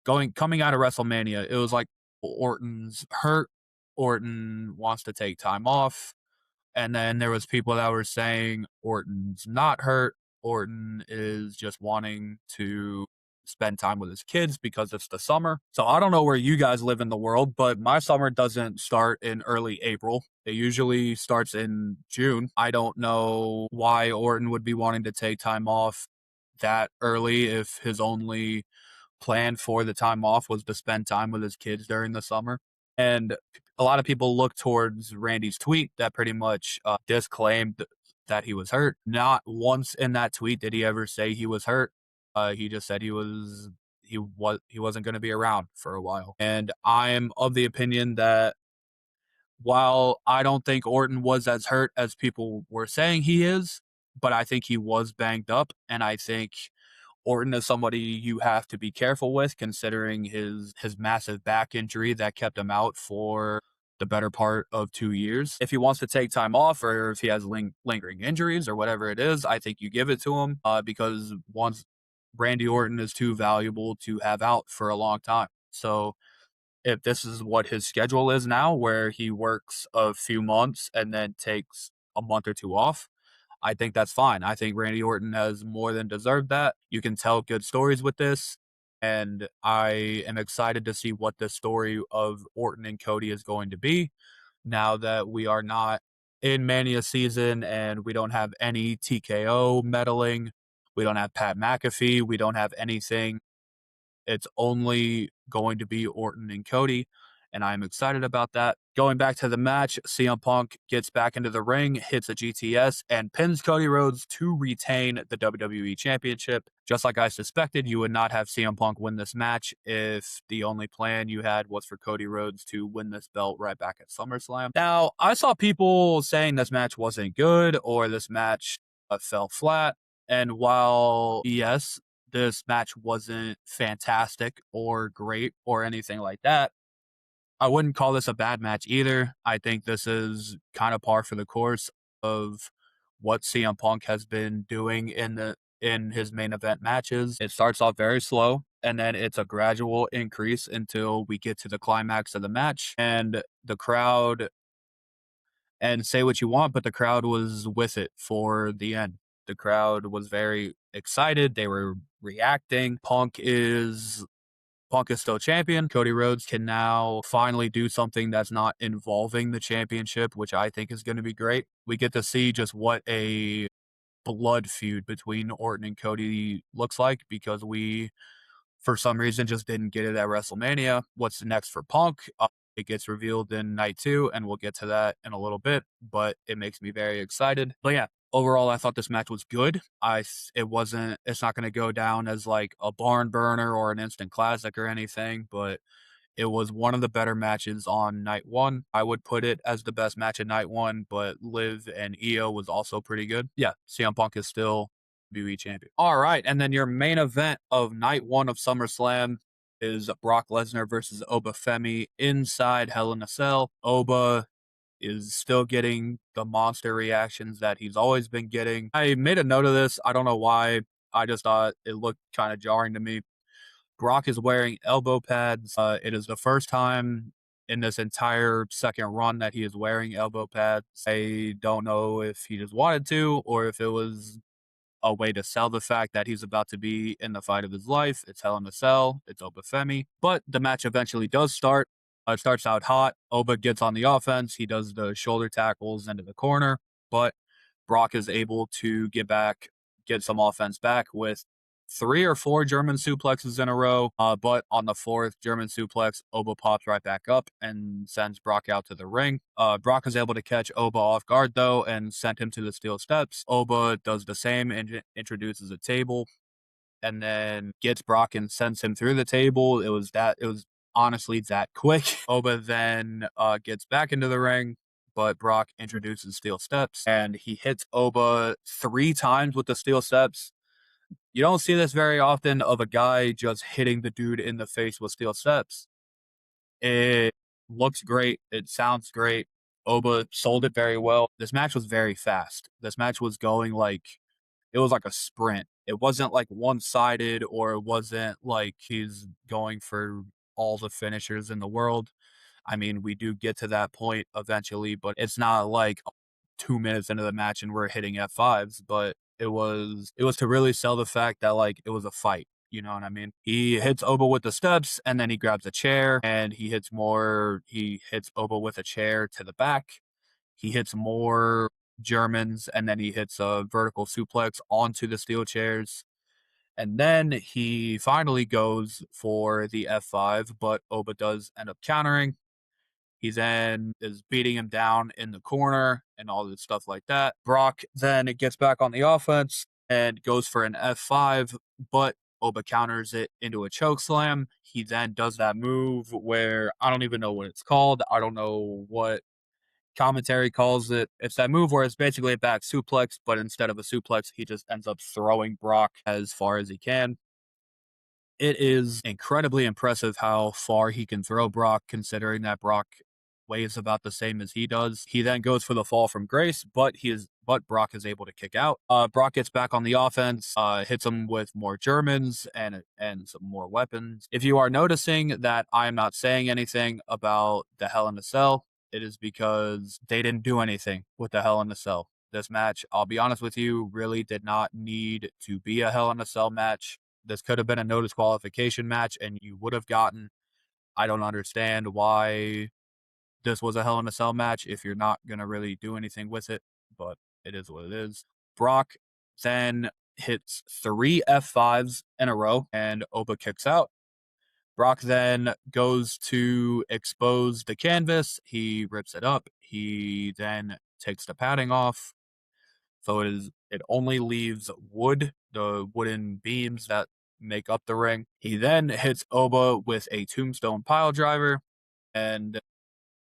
coming out of WrestleMania, it was like Orton's hurt. Orton wants to take time off. And then there was people that were saying Orton's not hurt. Orton is just wanting to spend time with his kids because it's the summer. So I don't know where you guys live in the world, but my summer doesn't start in early April. It usually starts in June. I don't know why Orton would be wanting to take time off that early if his only plan for the time off was to spend time with his kids during the summer. And a lot of people look towards Randy's tweet that pretty much disclaimed that he was hurt. Not once in that tweet did he ever say he was hurt. He just said he wasn't going to be around for a while. And I'm of the opinion that while I don't think Orton was as hurt as people were saying he is, but I think he was banged up, and I think Orton is somebody you have to be careful with, considering his massive back injury that kept him out for the better part of 2 years. If he wants to take time off, or if he has lingering injuries or whatever it is, I think you give it to him because once Randy Orton is too valuable to have out for a long time. So if this is what his schedule is now, where he works a few months and then takes a month or two off, I think that's fine. I think Randy Orton has more than deserved that. You can tell good stories with this, and I am excited to see what the story of Orton and Cody is going to be now that we are not in Mania season and we don't have any TKO meddling. We don't have Pat McAfee. We don't have anything. It's only going to be Orton and Cody, and I'm excited about that. Going back to the match, CM Punk gets back into the ring, hits a GTS, and pins Cody Rhodes to retain the WWE Championship. Just like I suspected, you would not have CM Punk win this match if the only plan you had was for Cody Rhodes to win this belt right back at SummerSlam. Now, I saw people saying this match wasn't good or this match fell flat. And while, yes, this match wasn't fantastic or great or anything like that, I wouldn't call this a bad match either. I think this is kind of par for the course of what CM Punk has been doing in his main event matches. It starts off very slow and then it's a gradual increase until we get to the climax of the match, and the crowd, and say what you want, but the crowd was with it for the end. The crowd was very excited. They were reacting. Punk is still champion. Cody Rhodes can now finally do something that's not involving the championship, which I think is going to be great. We get to see just what a blood feud between Orton and Cody looks like, because we, for some reason, just didn't get it at WrestleMania. What's next for Punk? It gets revealed in night 2, and we'll get to that in a little bit, but it makes me very excited. But yeah, overall, I thought this match was good. It's not going to go down as like a barn burner or an instant classic or anything, but it was one of the better matches on night 1. I would put it as the best match of night 1, but Liv and Io was also pretty good. Yeah, CM Punk is still WWE champion. All right, and then your main event of night 1 of SummerSlam is Brock Lesnar versus Oba Femi inside Hell in a Cell. Oba is still getting the monster reactions that he's always been getting. I made a note of this. I don't know why. I just thought it looked kind of jarring to me. Brock is wearing elbow pads. It is the first time in this entire second run that he is wearing elbow pads. I don't know if he just wanted to or if it was a way to sell the fact that he's about to be in the fight of his life. It's Hell in a Cell. It's Oba Femi. But the match eventually does start. It starts out hot. Oba gets on the offense. He does the shoulder tackles into the corner. But Brock is able to get some offense back with 3 or 4 German suplexes in a row. But on the 4th German suplex, Oba pops right back up and sends Brock out to the ring. Brock is able to catch Oba off guard, though, and send him to the steel steps. Oba does the same and introduces a table and then gets Brock and sends him through the table. It was honestly that quick. Oba then gets back into the ring, but Brock introduces steel steps and he hits Oba 3 times with the steel steps. You don't see this very often of a guy just hitting the dude in the face with steel steps. It looks great. It sounds great. Oba sold it very well. This match was very fast. This match was going it was like a sprint. It wasn't like one-sided, or it wasn't like he's going for all the finishers in the world. I mean, we do get to that point eventually, but it's not like 2 minutes into the match and we're hitting F5s, but it was to really sell the fact that like it was a fight. You know what I mean? He hits Oba with the steps and then he grabs a chair and he hits Oba with a chair to the back. He hits more Germans and then he hits a vertical suplex onto the steel chairs. And then he finally goes for the F5, but Oba does end up countering. He then is beating him down in the corner and all this stuff like that. Brock then gets back on the offense and goes for an F5, but Oba counters it into a choke slam. He then does that move where I don't even know what it's called. I don't know what commentary calls it. It's that move where it's basically a back suplex, but instead of a suplex, he just ends up throwing Brock as far as he can. It is incredibly impressive how far he can throw Brock, considering that Brock weighs about the same as he does. He then goes for the fall from grace, but Brock is able to kick out. Brock gets back on the offense, hits him with more Germans and some more weapons. If you are noticing that I am not saying anything about the Hell in a Cell, it is because they didn't do anything with the Hell in a Cell. This match, I'll be honest with you, really did not need to be a Hell in a Cell match. This could have been a no disqualification match and you would have gotten. I don't understand why this was a Hell in a Cell match if you're not going to really do anything with it, but it is what it is. Brock then hits 3 F5s in a row and Oba kicks out. Brock then goes to expose the canvas. He rips it up. He then takes the padding off. So it only leaves wood, the wooden beams that make up the ring. He then hits Oba with a tombstone pile driver and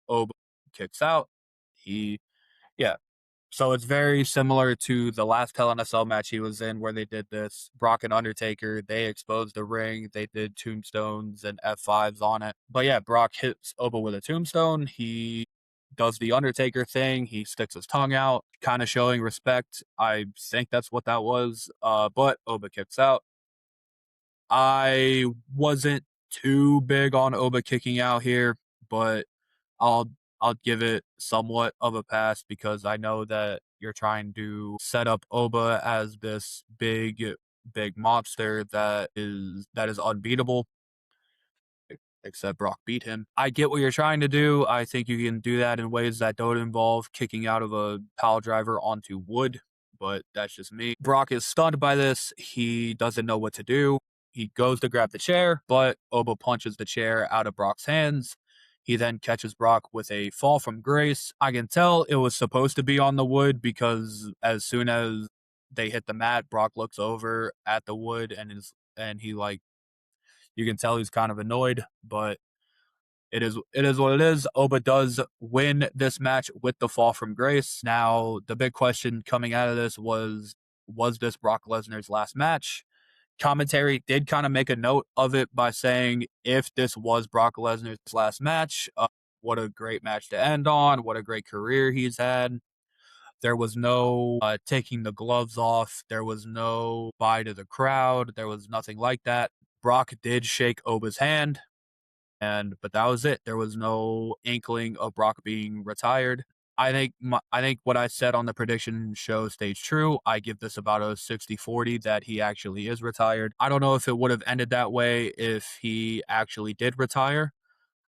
Oba kicks out. Yeah. So it's very similar to the last Hell in a Cell match he was in where they did this. Brock and Undertaker, they exposed the ring. They did tombstones and F5s on it. But yeah, Brock hits Oba with a tombstone. He does the Undertaker thing. He sticks his tongue out, kind of showing respect. I think that's what that was. But Oba kicks out. I wasn't too big on Oba kicking out here, but I'll give it somewhat of a pass because I know that you're trying to set up Oba as this big monster that is unbeatable, except Brock beat him. I get what you're trying to do. I think you can do that in ways that don't involve kicking out of a pile driver onto wood, but that's just me. Brock is stunned by this. He doesn't know what to do. He goes to grab the chair, but Oba punches the chair out of Brock's hands. He then catches Brock with a fall from grace. I can tell it was supposed to be on the wood because as soon as they hit the mat, Brock looks over at the wood and he like you can tell he's kind of annoyed, but it is what it is. Oba does win this match with the fall from grace. Now, the big question coming out of this was this Brock Lesnar's last match? Commentary did kind of make a note of it by saying if this was Brock Lesnar's last match, what a great match to end on. What a great career he's had. There was no taking the gloves off. There was no bye to the crowd. There was nothing like that. Brock did shake Oba's hand, but that was it. There was no inkling of Brock being retired. I think what I said on the prediction show stays true. I give this about a 60-40 that he actually is retired. I don't know if it would have ended that way if he actually did retire.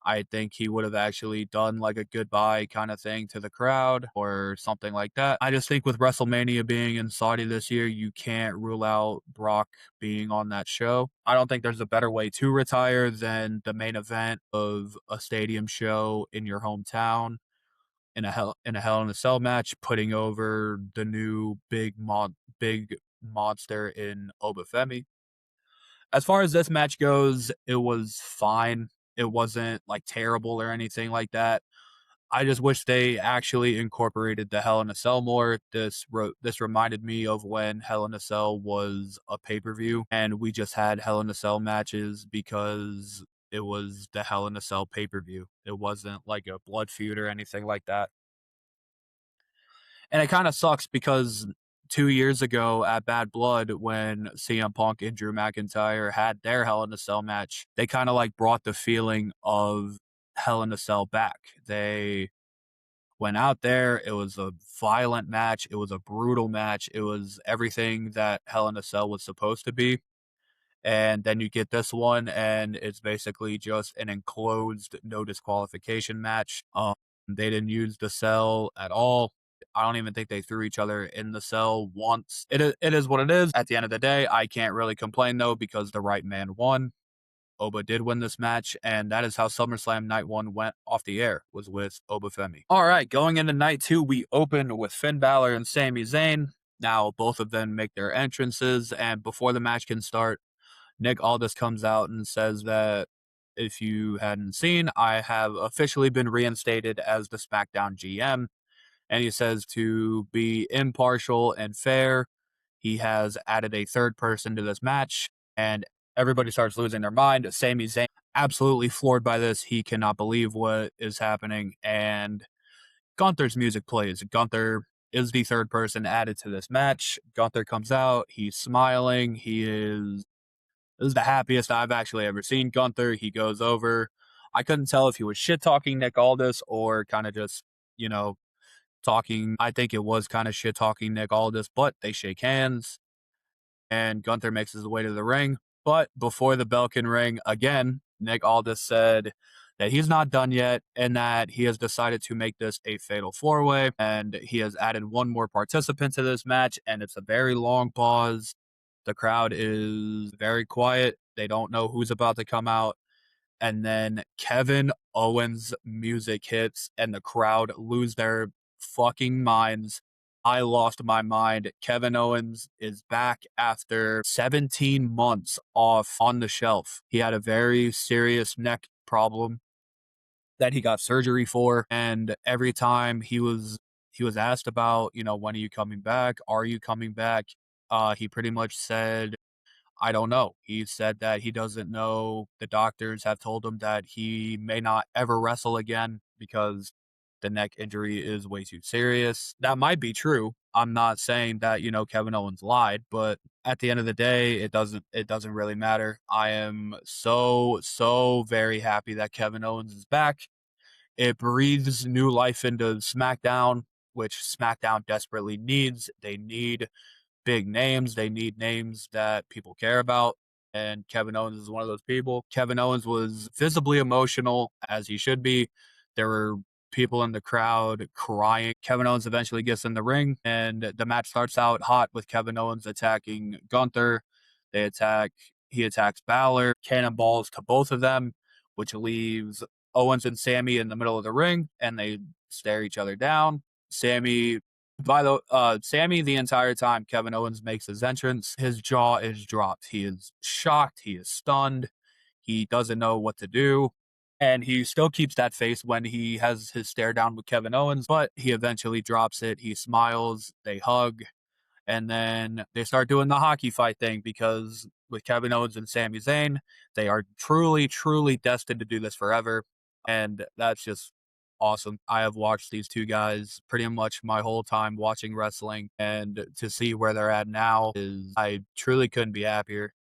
I think he would have actually done like a goodbye kind of thing to the crowd or something like that. I just think with WrestleMania being in Saudi this year, you can't rule out Brock being on that show. I don't think there's a better way to retire than the main event of a stadium show in your hometown in a Hell in a Cell match, putting over the new big monster in Obafemi. As far as this match goes, it was fine. It wasn't like terrible or anything like that. I just wish they actually incorporated the Hell in a Cell more. This reminded me of when Hell in a Cell was a pay-per-view and we just had Hell in a Cell matches because it was the Hell in a Cell pay-per-view. It wasn't like a blood feud or anything like that. And it kind of sucks because 2 years ago at Bad Blood, when CM Punk and Drew McIntyre had their Hell in a Cell match, they kind of like brought the feeling of Hell in a Cell back. They went out there. It was a violent match. It was a brutal match. It was everything that Hell in a Cell was supposed to be. And then you get this one, and it's basically just an enclosed no disqualification match. They didn't use the cell at all. I don't even think they threw each other in the cell once. It is what it is. At the end of the day, I can't really complain though because the right man won. Oba did win this match, and that is how SummerSlam Night 1 went off the air, was with Obafemi. All right, going into Night 2, we open with Finn Balor and Sami Zayn. Now, both of them make their entrances, and before the match can start, Nick Aldis comes out and says that if you hadn't seen, I have officially been reinstated as the SmackDown GM. And he says to be impartial and fair, he has added a third person to this match, and everybody starts losing their mind. Sami Zayn, absolutely floored by this. He cannot believe what is happening, and Gunther's music plays. Gunther is the third person added to this match. Gunther comes out. He's smiling. This is the happiest I've actually ever seen Gunther. He goes over. I couldn't tell if he was shit talking Nick Aldis or kind of just, you know, talking. I think it was kind of shit talking Nick Aldis, but they shake hands and Gunther makes his way to the ring. But before the bell can ring again, Nick Aldis said that he's not done yet and that he has decided to make this a fatal four-way. And he has added one more participant to this match, and it's a very long pause. The crowd is very quiet. They don't know who's about to come out. And then Kevin Owens' music hits, and the crowd lose their fucking minds. I lost my mind. Kevin Owens is back after 17 months off on the shelf. He had a very serious neck problem that he got surgery for, and every time he was asked about, when are you coming back? Are you coming back? He pretty much said, I don't know. He said that he doesn't know. The doctors have told him that he may not ever wrestle again because the neck injury is way too serious. That might be true. I'm not saying that, Kevin Owens lied, but at the end of the day, it doesn't really matter. I am so very happy that Kevin Owens is back. It breathes new life into SmackDown. which SmackDown desperately needs. They need big names. They need names that people care about. And Kevin Owens is one of those people. Kevin Owens was visibly emotional, as he should be. There were people in the crowd crying. Kevin Owens eventually gets in the ring, and the match starts out hot with Kevin Owens attacking Gunther. They attack, he attacks Balor, cannonballs to both of them, which leaves Owens and Sammy in the middle of the ring, and they stare each other down. Sammy, the entire time Kevin Owens makes his entrance, his jaw is dropped. He is shocked. He is stunned. He doesn't know what to do. And he still keeps that face when he has his stare down with Kevin Owens, but he eventually drops it. He smiles. They hug. And then they start doing the hockey fight thing because with Kevin Owens and Sami Zayn, they are truly, truly destined to do this forever. And that's just awesome. I have watched these two guys pretty much my whole time watching wrestling, and to see where they're at now is I truly couldn't be happier.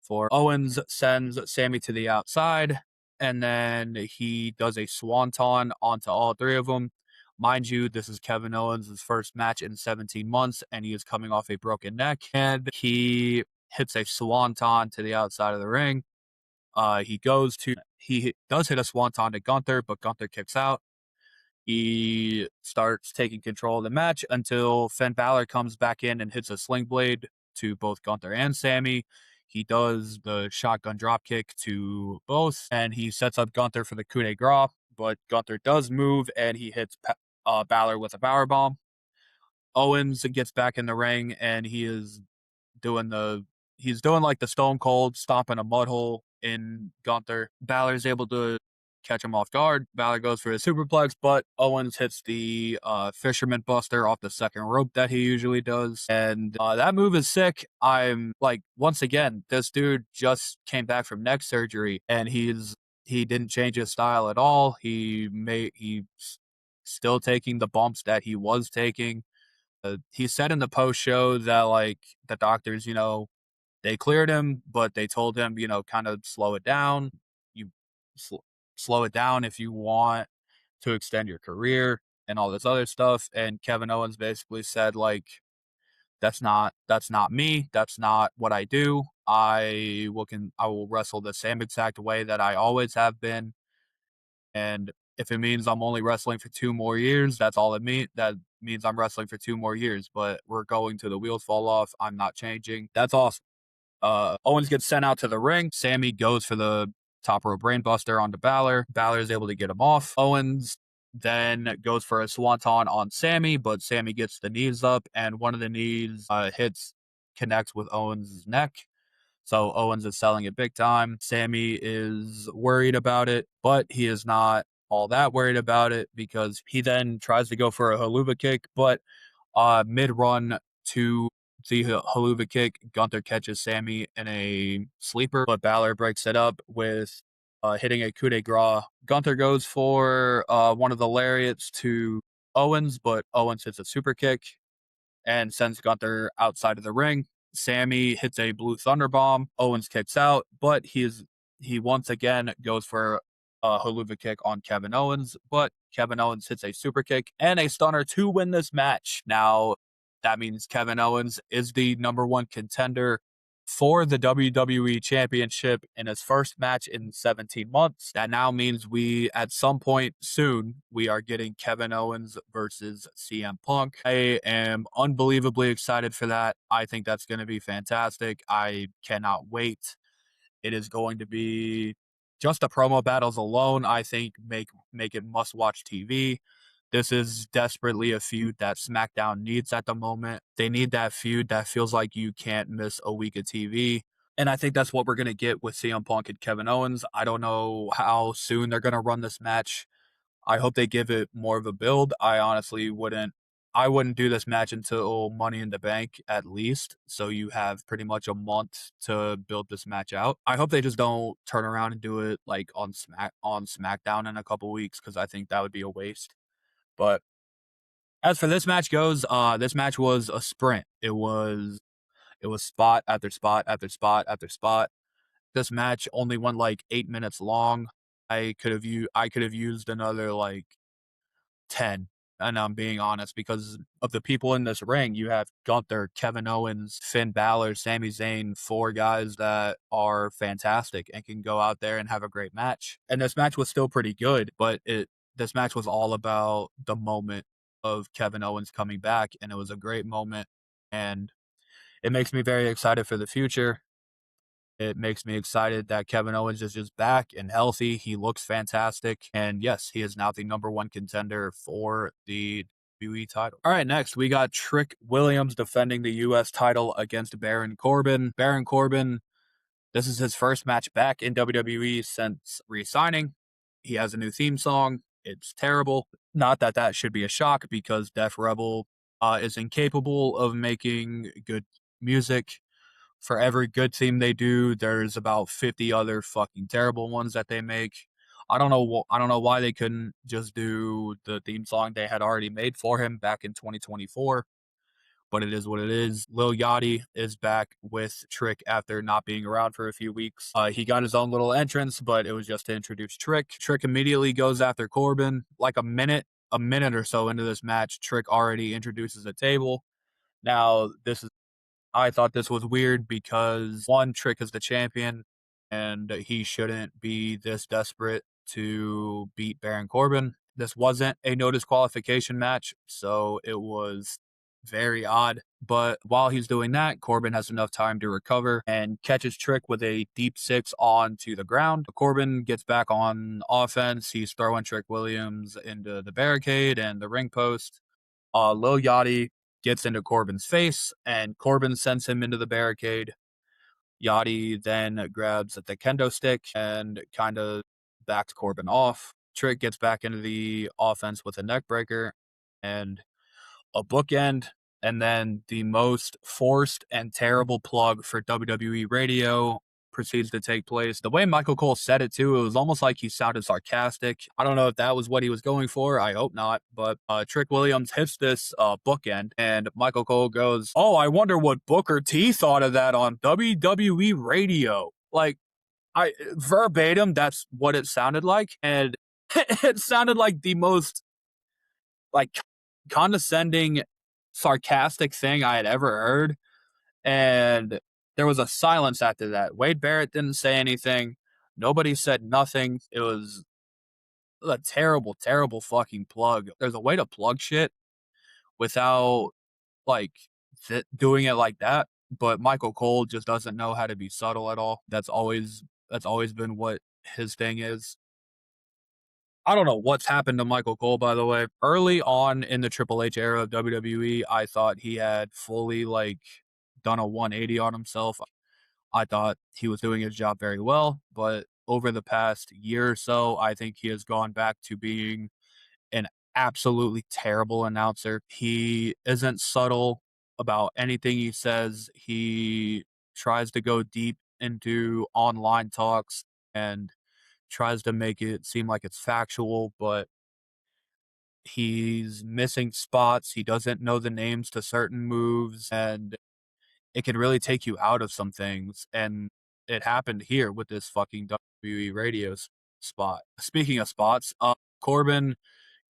For Owens sends Sammy to the outside, and then he does a swanton onto all three of them. Mind you, this is Kevin Owens' first match in 17 months, and he is coming off a broken neck, and he hits a swanton to the outside of the ring. He does hit a swanton to Gunther, but Gunther kicks out. He starts taking control of the match until Finn Balor comes back in and hits a sling blade to both Gunther and Sammy. He does the shotgun dropkick to both, and he sets up Gunther for the coup de grace, but Gunther does move, and he hits Balor with a powerbomb. Owens gets back in the ring, and doing the he's doing like the Stone Cold stomping a mud hole in Gunther. Balor's able to catch him off guard. Balor goes for a superplex, but Owens hits the Fisherman Buster off the second rope that he usually does. And that move is sick. I'm like, once again, this dude just came back from neck surgery, and he didn't change his style at all. He's still taking the bumps that he was taking. He said in the post show that like the doctors, they cleared him, but they told him, kind of slow it down. You slow it down if you want to extend your career and all this other stuff. And Kevin Owens basically said like, that's not me. That's not what I do. I will wrestle the same exact way that I always have been. And if it means I'm only wrestling for 2 more years, that's all it means. That means I'm wrestling for 2 more years, but we're going to the wheels fall off. I'm not changing. That's awesome. Owens gets sent out to the ring. Sammy goes for the top rope brainbuster onto Balor. Balor is able to get him off. Owens then goes for a swanton on Sammy, but Sammy gets the knees up, and one of the knees connects with Owens' neck. So Owens is selling it big time. Sammy is worried about it, but he is not all that worried about it because he then tries to go for a haluva kick, but mid-run to the haluva kick, Gunther catches Sammy in a sleeper, but Balor breaks it up with hitting a coup de grace. Gunther goes for one of the lariats to Owens, but Owens hits a super kick and sends Gunther outside of the ring. Sammy hits a blue thunder bomb. Owens kicks out, but he once again goes for a haluva kick on Kevin Owens, but Kevin Owens hits a super kick and a stunner to win this match. Now, that means Kevin Owens is the number one contender for the WWE Championship in his first match in 17 months. That now means at some point soon, we are getting Kevin Owens versus CM Punk. I am unbelievably excited for that. I think that's going to be fantastic. I cannot wait. It is going to be just the promo battles alone, I think, make it must-watch TV. This is desperately a feud that SmackDown needs at the moment. They need that feud that feels like you can't miss a week of TV. And I think that's what we're going to get with CM Punk and Kevin Owens. I don't know how soon they're going to run this match. I hope they give it more of a build. I honestly wouldn't. I wouldn't do this match until Money in the Bank at least. So you have pretty much a month to build this match out. I hope they just don't turn around and do it like on SmackDown in a couple weeks because I think that would be a waste. But as for this match goes, this match was a sprint. It was spot after spot after spot after spot. This match only went like 8 minutes long. I could have used another like 10. And I'm being honest because of the people in this ring. You have Gunther, Kevin Owens, Finn Balor, Sami Zayn, four guys that are fantastic and can go out there and have a great match. And this match was still pretty good, but this match was all about the moment of Kevin Owens coming back, and it was a great moment. And it makes me very excited for the future. It makes me excited that Kevin Owens is just back and healthy. He looks fantastic. And yes, he is now the number one contender for the WWE title. All right, next we got Trick Williams defending the U.S. title against Baron Corbin. Baron Corbin, this is his first match back in WWE since re-signing. He has a new theme song. It's terrible. Not that that should be a shock because Def Rebel is incapable of making good music. For every good theme they do, there's about 50 other fucking terrible ones that they make. I don't know. I don't know why they couldn't just do the theme song they had already made for him back in 2024. But it is what it is. Lil Yachty is back with Trick after not being around for a few weeks. He got his own little entrance, but it was just to introduce Trick. Trick immediately goes after Corbin. Like a minute or so into this match, Trick already introduces a table. Now, I thought this was weird because one, Trick is the champion, and he shouldn't be this desperate to beat Baron Corbin. This wasn't a no disqualification match, so it was very odd. But while he's doing that, Corbin has enough time to recover and catches Trick with a deep six onto the ground. Corbin gets back on offense. He's throwing Trick Williams into the barricade and the ring post. Lil Yachty gets into Corbin's face, and Corbin sends him into the barricade. Yachty then grabs the kendo stick and kind of backs Corbin off. Trick gets back into the offense with a neck breaker and a bookend, and then the most forced and terrible plug for WWE radio proceeds to take place. The way Michael Cole said it too, it was almost like he sounded sarcastic. I don't know if that was what he was going for. I hope not. But Trick Williams hits this bookend, and Michael Cole goes, "Oh, I wonder what Booker T thought of that on WWE radio." Like, I verbatim, that's what it sounded like, and it sounded like the most like condescending, sarcastic thing I had ever heard. And there was a silence after that. Wade Barrett didn't say anything. Nobody said nothing. It was a terrible, terrible fucking plug. There's a way to plug shit without like doing it like that. But Michael Cole just doesn't know how to be subtle at all. That's always been what his thing is. I don't know what's happened to Michael Cole, by the way. Early on in the Triple H era of WWE, I thought he had fully like done a 180 on himself. I thought he was doing his job very well, but over the past year or so, I think he has gone back to being an absolutely terrible announcer. He isn't subtle about anything he says. He tries to go deep into online talks and tries to make it seem like it's factual, but he's missing spots. He doesn't know the names to certain moves, and it can really take you out of some things. And it happened here with this fucking WWE radio spot. Speaking of spots, Corbin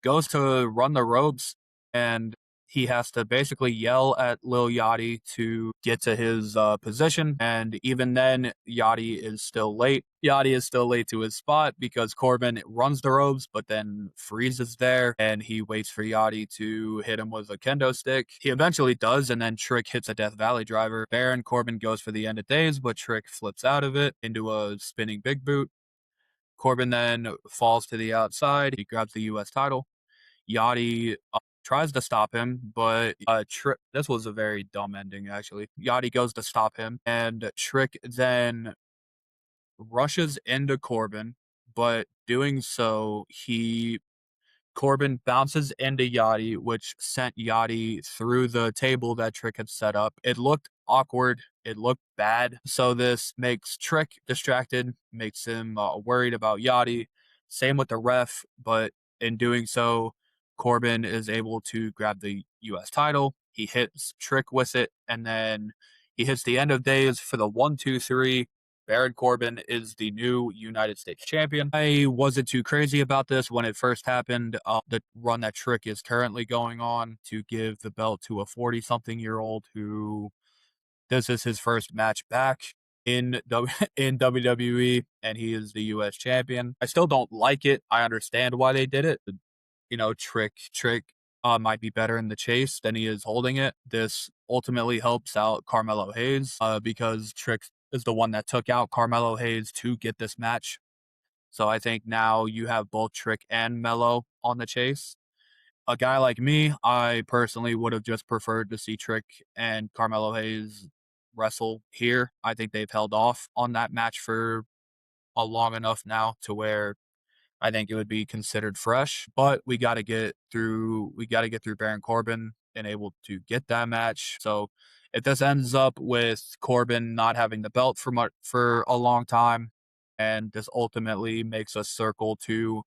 goes to run the ropes, and he has to basically yell at Lil Yachty to get to his position. And even then, Yachty is still late. Yachty is still late to his spot because Corbin runs the ropes, but then freezes there, and he waits for Yachty to hit him with a kendo stick. He eventually does, and then Trick hits a Death Valley driver. Baron Corbin goes for the end of days, but Trick flips out of it into a spinning big boot. Corbin then falls to the outside. He grabs the U.S. title. Yachty tries to stop him, but this was a very dumb ending, actually. Yachty goes to stop him, and Trick then rushes into Corbin, but doing so, Corbin bounces into Yachty, which sent Yachty through the table that Trick had set up. It looked awkward. It looked bad. So this makes Trick distracted, makes him worried about Yachty. Same with the ref, but in doing so, Corbin is able to grab the U.S. title. He hits Trick with it, and then he hits the end of days for the 1, 2, 3. Baron Corbin is the new United States champion. I wasn't too crazy about this when it first happened. The run that Trick is currently going on to give the belt to a 40-something-year-old who this is his first match back in WWE, and he is the U.S. champion. I still don't like it. I understand why they did it. Trick might be better in the chase than he is holding it. This ultimately helps out Carmelo Hayes because Trick is the one that took out Carmelo Hayes to get this match. So I think now you have both Trick and Melo on the chase. A guy like me, I personally would have just preferred to see Trick and Carmelo Hayes wrestle here. I think they've held off on that match for a long enough now to where I think it would be considered fresh, but we got to get through. We got to get through Baron Corbin and able to get that match. So, if this ends up with Corbin not having the belt for a long time, and this ultimately makes us circle to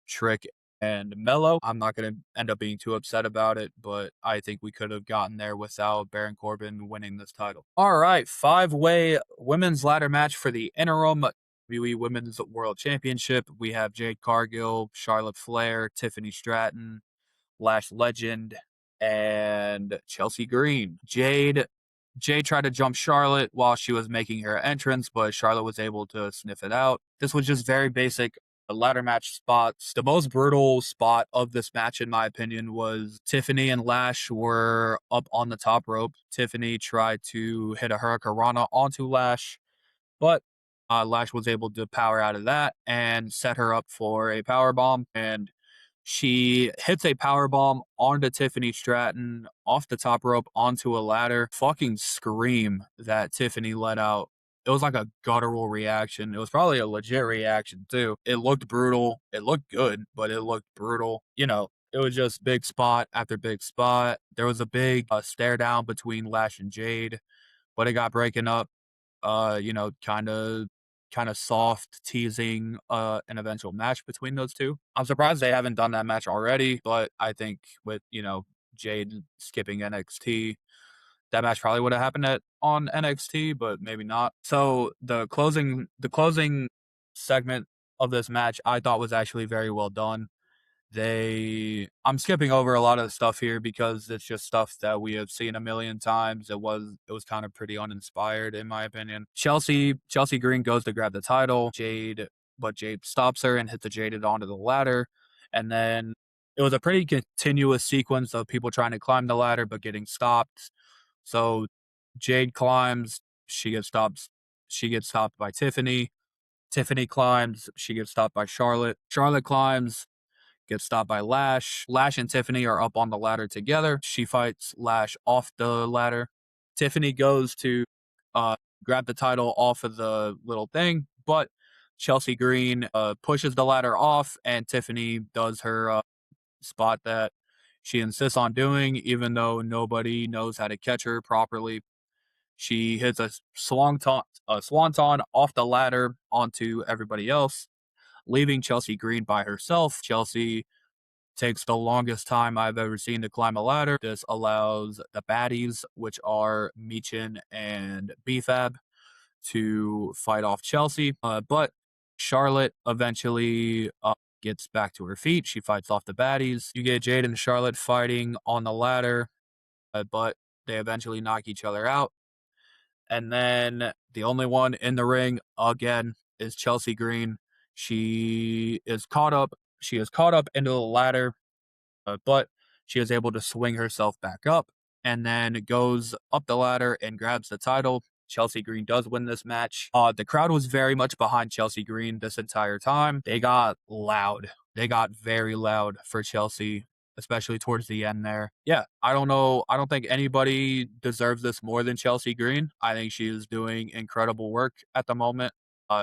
Trick and Mello, I'm not going to end up being too upset about it, but I think we could have gotten there without Baron Corbin winning this title. All right, 5-way women's ladder match for the interim WWE Women's World Championship. We have Jade Cargill, Charlotte Flair, Tiffany Stratton, Lash Legend, and Chelsea Green. Jade tried to jump Charlotte while she was making her entrance, but Charlotte was able to sniff it out. This was just very basic ladder match spots. The most brutal spot of this match, in my opinion, was Tiffany and Lash were up on the top rope. Tiffany tried to hit a Hurricanrana onto Lash, but Lash was able to power out of that and set her up for a power bomb. And she hits a power bomb onto Tiffany Stratton off the top rope onto a ladder. Fucking scream that Tiffany let out. It was like a guttural reaction. It was probably a legit reaction too. It looked brutal. It looked good, but it looked brutal. It was just big spot after big spot. There was a big stare down between Lash and Jade, but it got breaking up. Kind of soft teasing an eventual match between those two. I'm surprised they haven't done that match already, but I think with Jade skipping NXT, that match probably would have happened on NXT, but maybe not. So the closing segment of this match I thought was actually very well done. I'm skipping over a lot of the stuff here because it's just stuff that we have seen a million times. It was kind of pretty uninspired in my opinion. Chelsea Green goes to grab the title. But Jade stops her and hits a Jaded onto the ladder. And then it was a pretty continuous sequence of people trying to climb the ladder but getting stopped. So Jade climbs, she gets stopped by Tiffany. Tiffany climbs, she gets stopped by Charlotte. Charlotte climbs, gets stopped by Lash. Lash and Tiffany are up on the ladder together. She fights Lash off the ladder. Tiffany goes to grab the title off of the little thing, but Chelsea Green pushes the ladder off, and Tiffany does her spot that she insists on doing, even though nobody knows how to catch her properly. She hits a swanton off the ladder onto everybody else, leaving Chelsea Green by herself. Chelsea takes the longest time I've ever seen to climb a ladder. This allows the baddies, which are Meechin and BFAB, to fight off Chelsea. But Charlotte eventually gets back to her feet. She fights off the baddies. You get Jade and Charlotte fighting on the ladder, but they eventually knock each other out. And then the only one in the ring again is Chelsea Green. She is caught up. She is caught up into the ladder, but she is able to swing herself back up and then goes up the ladder and grabs the title. Chelsea Green does win this match. The crowd was very much behind Chelsea Green this entire time. They got loud. They got very loud for Chelsea, especially towards the end there. Yeah, I don't know. I don't think anybody deserves this more than Chelsea Green. I think she is doing incredible work at the moment.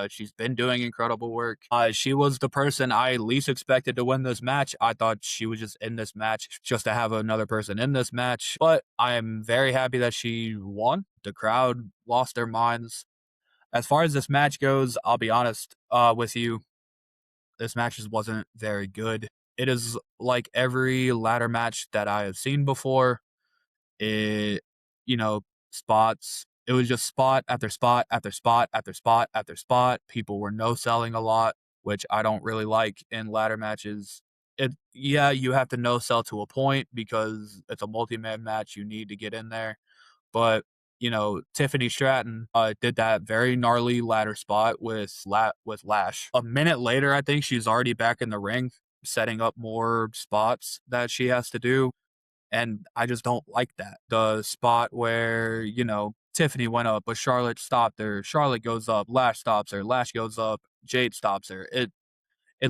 She's been doing incredible work. She was the person I least expected to win this match. I thought she was just in this match just to have another person in this match. But I'm very happy that she won. The crowd lost their minds. As far as this match goes, I'll be honest with you. This match just wasn't very good. It is like every ladder match that I have seen before. It, spots it was just spot after spot after spot after spot after spot. People were no selling a lot, which I don't really like in ladder matches. Yeah, you have to no sell to a point because it's a multi-man match. You need to get in there. But, Tiffany Stratton did that very gnarly ladder spot with Lash. A minute later, I think she's already back in the ring, setting up more spots that she has to do. And I just don't like that. The spot where, Tiffany went up, but Charlotte stopped her. Charlotte goes up, Lash stops her, Lash goes up, Jade stops her. It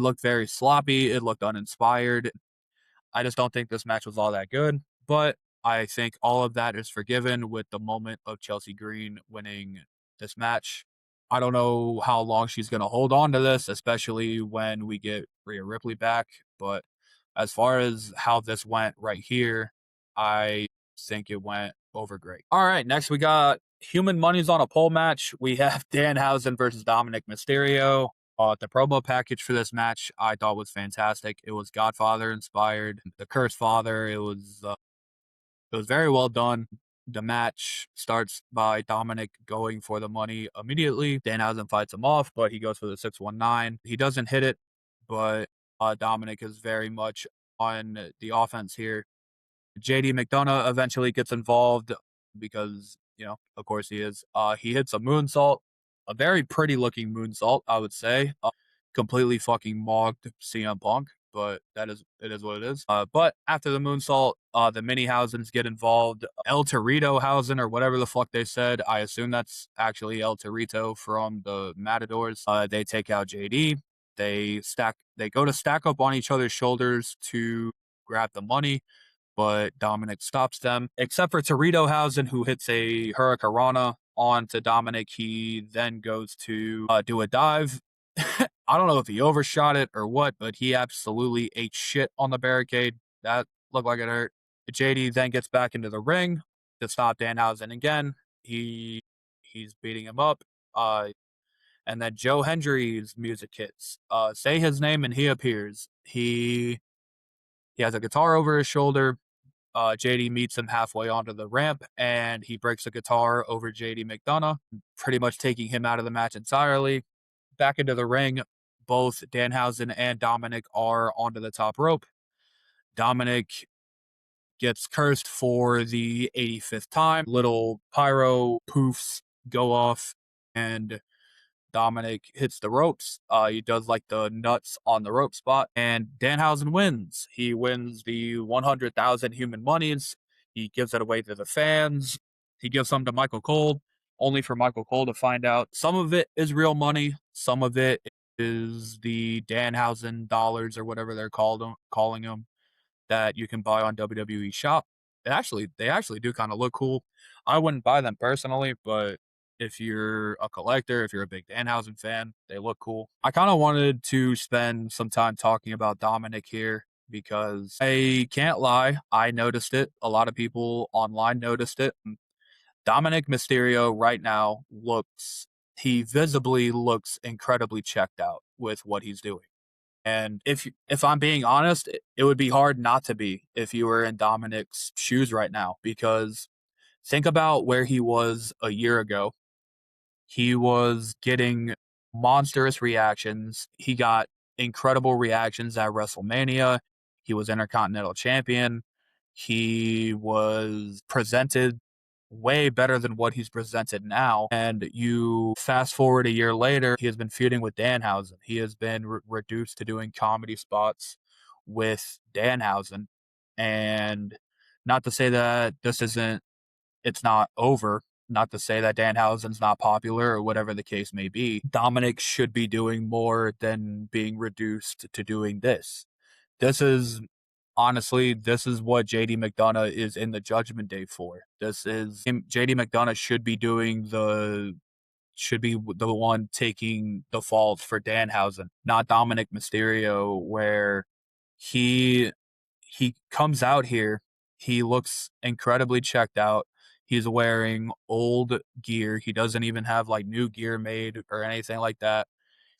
looked very sloppy. It looked uninspired. I just don't think this match was all that good, but I think all of that is forgiven with the moment of Chelsea Green winning this match. I don't know how long she's going to hold on to this, especially when we get Rhea Ripley back. But as far as how this went right here, I think it went over great. All right, next we got Human Money's on a pole match. We have Danhausen versus Dominic Mysterio. The promo package for this match I thought was fantastic. It was Godfather inspired. The Cursed Father. It was very well done. The match starts by Dominic going for the money immediately. Danhausen fights him off, but he goes for the 619. He doesn't hit it, but Dominic is very much on the offense here. JD McDonough eventually gets involved because, of course he is. He hits a moonsault, a very pretty looking moonsault, I would say. Completely fucking mogged CM Punk, but it is what it is. But after the moonsault, the Mini-Housens get involved. El Torito Hausen, or whatever the fuck they said. I assume that's actually El Torito from the Matadors. They take out JD. They go to stack up on each other's shoulders to grab the money, but Dominic stops them, except for Toritohausen, who hits a Hurricanrana onto Dominic. He then goes to do a dive. I don't know if he overshot it or what, but he absolutely ate shit on the barricade. That looked like it hurt. JD then gets back into the ring to stop Danhausen again. He's beating him up. And then Joe Hendry's music hits. Say his name and he appears. He has a guitar over his shoulder. JD meets him halfway onto the ramp, and he breaks the guitar over JD McDonough, pretty much taking him out of the match entirely. Back into the ring, both Danhausen and Dominic are onto the top rope. Dominic gets cursed for the 85th time. Little pyro poofs go off, and Dominic hits the ropes. He does like the nuts on the rope spot, and Danhausen wins. He wins the 100,000 human monies. He gives it away to the fans. He gives some to Michael Cole, only for Michael Cole to find out some of it is real money. Some of it is the Danhausen dollars or whatever they're calling them that you can buy on WWE Shop. They actually do kind of look cool. I wouldn't buy them personally, but if you're a collector, if you're a big Danhausen fan, they look cool. I kind of wanted to spend some time talking about Dominic here because I can't lie, I noticed it. A lot of people online noticed it. Dominic Mysterio right now he visibly looks incredibly checked out with what he's doing. And if I'm being honest, it would be hard not to be if you were in Dominic's shoes right now, because think about where he was a year ago. He was getting monstrous reactions. He got incredible reactions at WrestleMania. He was Intercontinental Champion. He was presented way better than what he's presented now. And you fast forward a year later, he has been feuding with Danhausen. He has been reduced to doing comedy spots with Danhausen. And not to say that it's not over. Not to say that Danhausen's not popular or whatever the case may be. Dominic should be doing more than being reduced to doing this. This is what JD McDonough is in the Judgment Day for. JD McDonough should be the one taking the fault for Danhausen, not Dominic Mysterio, where he comes out here, he looks incredibly checked out. He's wearing old gear. He doesn't even have like new gear made or anything like that.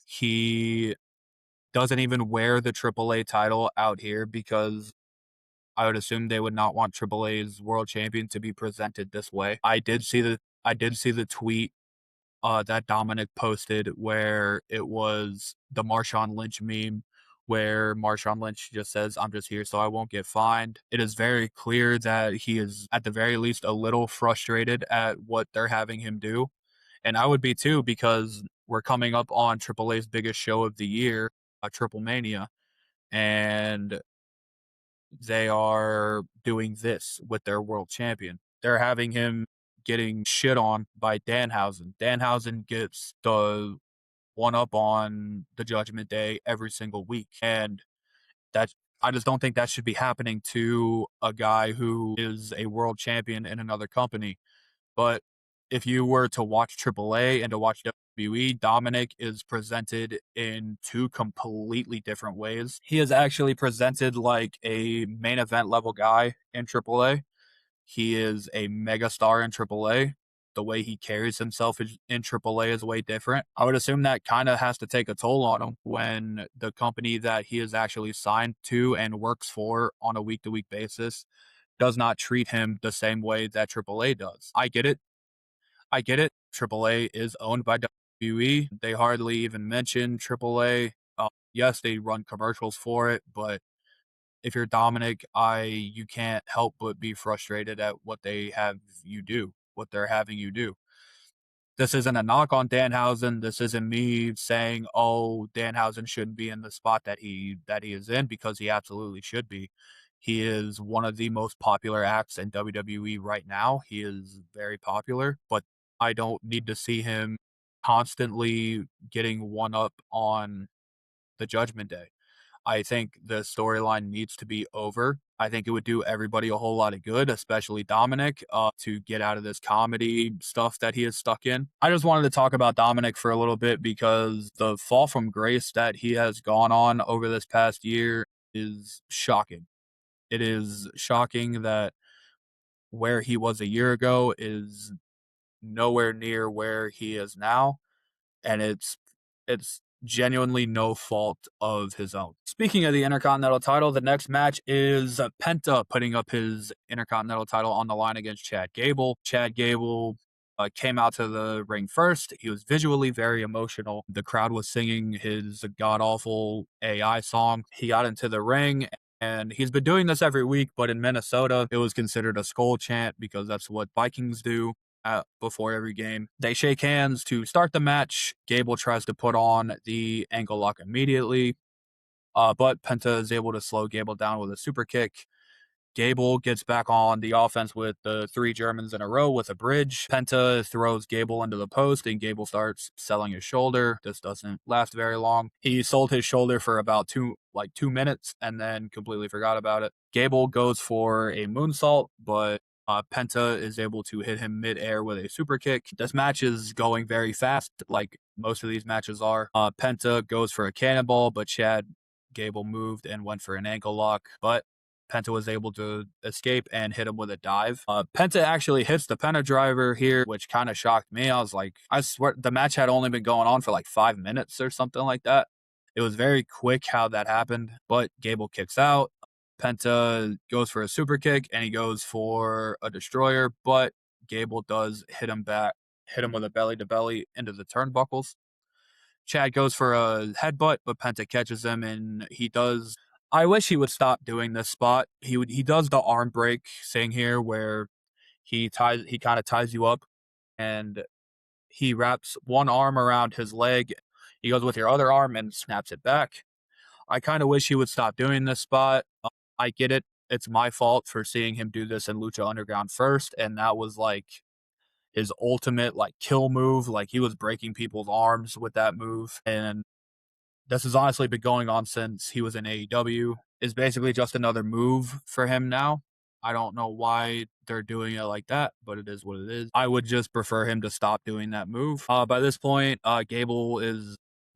He doesn't even wear the AAA title out here because I would assume they would not want AAA's world champion to be presented this way. I did see the tweet that Dominic posted where it was the Marshawn Lynch meme where Marshawn Lynch just says, "I'm just here so I won't get fined." It is very clear that he is, at the very least, a little frustrated at what they're having him do. And I would be too, because we're coming up on AAA's biggest show of the year, Triple Mania, and they are doing this with their world champion. They're having him getting shit on by Danhausen. Danhausen gets the one up on the Judgment Day every single week. And that I just don't think that should be happening to a guy who is a world champion in another company. But if you were to watch AAA and to watch WWE, Dominic is presented in two completely different ways. He is actually presented like a main event level guy in AAA. He is a mega star in AAA. The way he carries himself in AAA is way different. I would assume that kind of has to take a toll on him when the company that he is actually signed to and works for on a week to week basis does not treat him the same way that AAA does. I get it. I get it. AAA is owned by WWE. They hardly even mention AAA. Yes, they run commercials for it, but if you're Dominic, you can't help but be frustrated at what they have you do, what they're having you do. This isn't a knock on Danhausen. This isn't me saying, "Oh, Danhausen shouldn't be in the spot that he is in," because he absolutely should be. He is one of the most popular acts in WWE right now. He is very popular, but I don't need to see him constantly getting one up on the Judgment Day. I think the storyline needs to be over. I think it would do everybody a whole lot of good, especially Dominic, to get out of this comedy stuff that he is stuck in. I just wanted to talk about Dominic for a little bit because the fall from grace that he has gone on over this past year is shocking. It is shocking that where he was a year ago is nowhere near where he is now, and it's genuinely no fault of his own. Speaking of the Intercontinental title, the next match is Penta putting up his Intercontinental title on the line against Chad Gable. Chad Gable came out to the ring first. He was visually very emotional. The crowd was singing his god awful AI song. He got into the ring. And he's been doing this every week, but in Minnesota, it was considered a skull chant because that's what Vikings do before every game. They shake hands to start the match. Gable tries to put on the ankle lock immediately, but Penta is able to slow Gable down with a super kick. Gable gets back on the offense with the three Germans in a row with a bridge. Penta throws Gable into the post, and Gable starts selling his shoulder. This doesn't last very long. He sold his shoulder for about 2 minutes and then completely forgot about it. Gable goes for a moonsault, but Penta is able to hit him mid-air with a super kick. This match is going very fast, like most of these matches are. Penta goes for a cannonball, but Chad Gable moved and went for an ankle lock, but Penta was able to escape and hit him with a dive. Penta actually hits the Penta driver here, which kind of shocked me. I was like, I swear the match had only been going on for like 5 minutes or something like that. It was very quick how that happened, but Gable kicks out. Penta goes for a super kick and he goes for a destroyer, but Gable does hit him with a belly to belly into the turnbuckles. Chad goes for a headbutt, but Penta catches him and he does. I wish he would stop doing this spot. He does the arm break thing here where he kind of ties you up and he wraps one arm around his leg. He goes with your other arm and snaps it back. I kind of wish he would stop doing this spot. I get it. It's my fault for seeing him do this in Lucha Underground first, and that was like his ultimate like kill move. Like he was breaking people's arms with that move, and this has honestly been going on since he was in AEW. Is basically just another move for him now. I don't know why they're doing it like that, but it is what it is. I would just prefer him to stop doing that move. By this point, Gable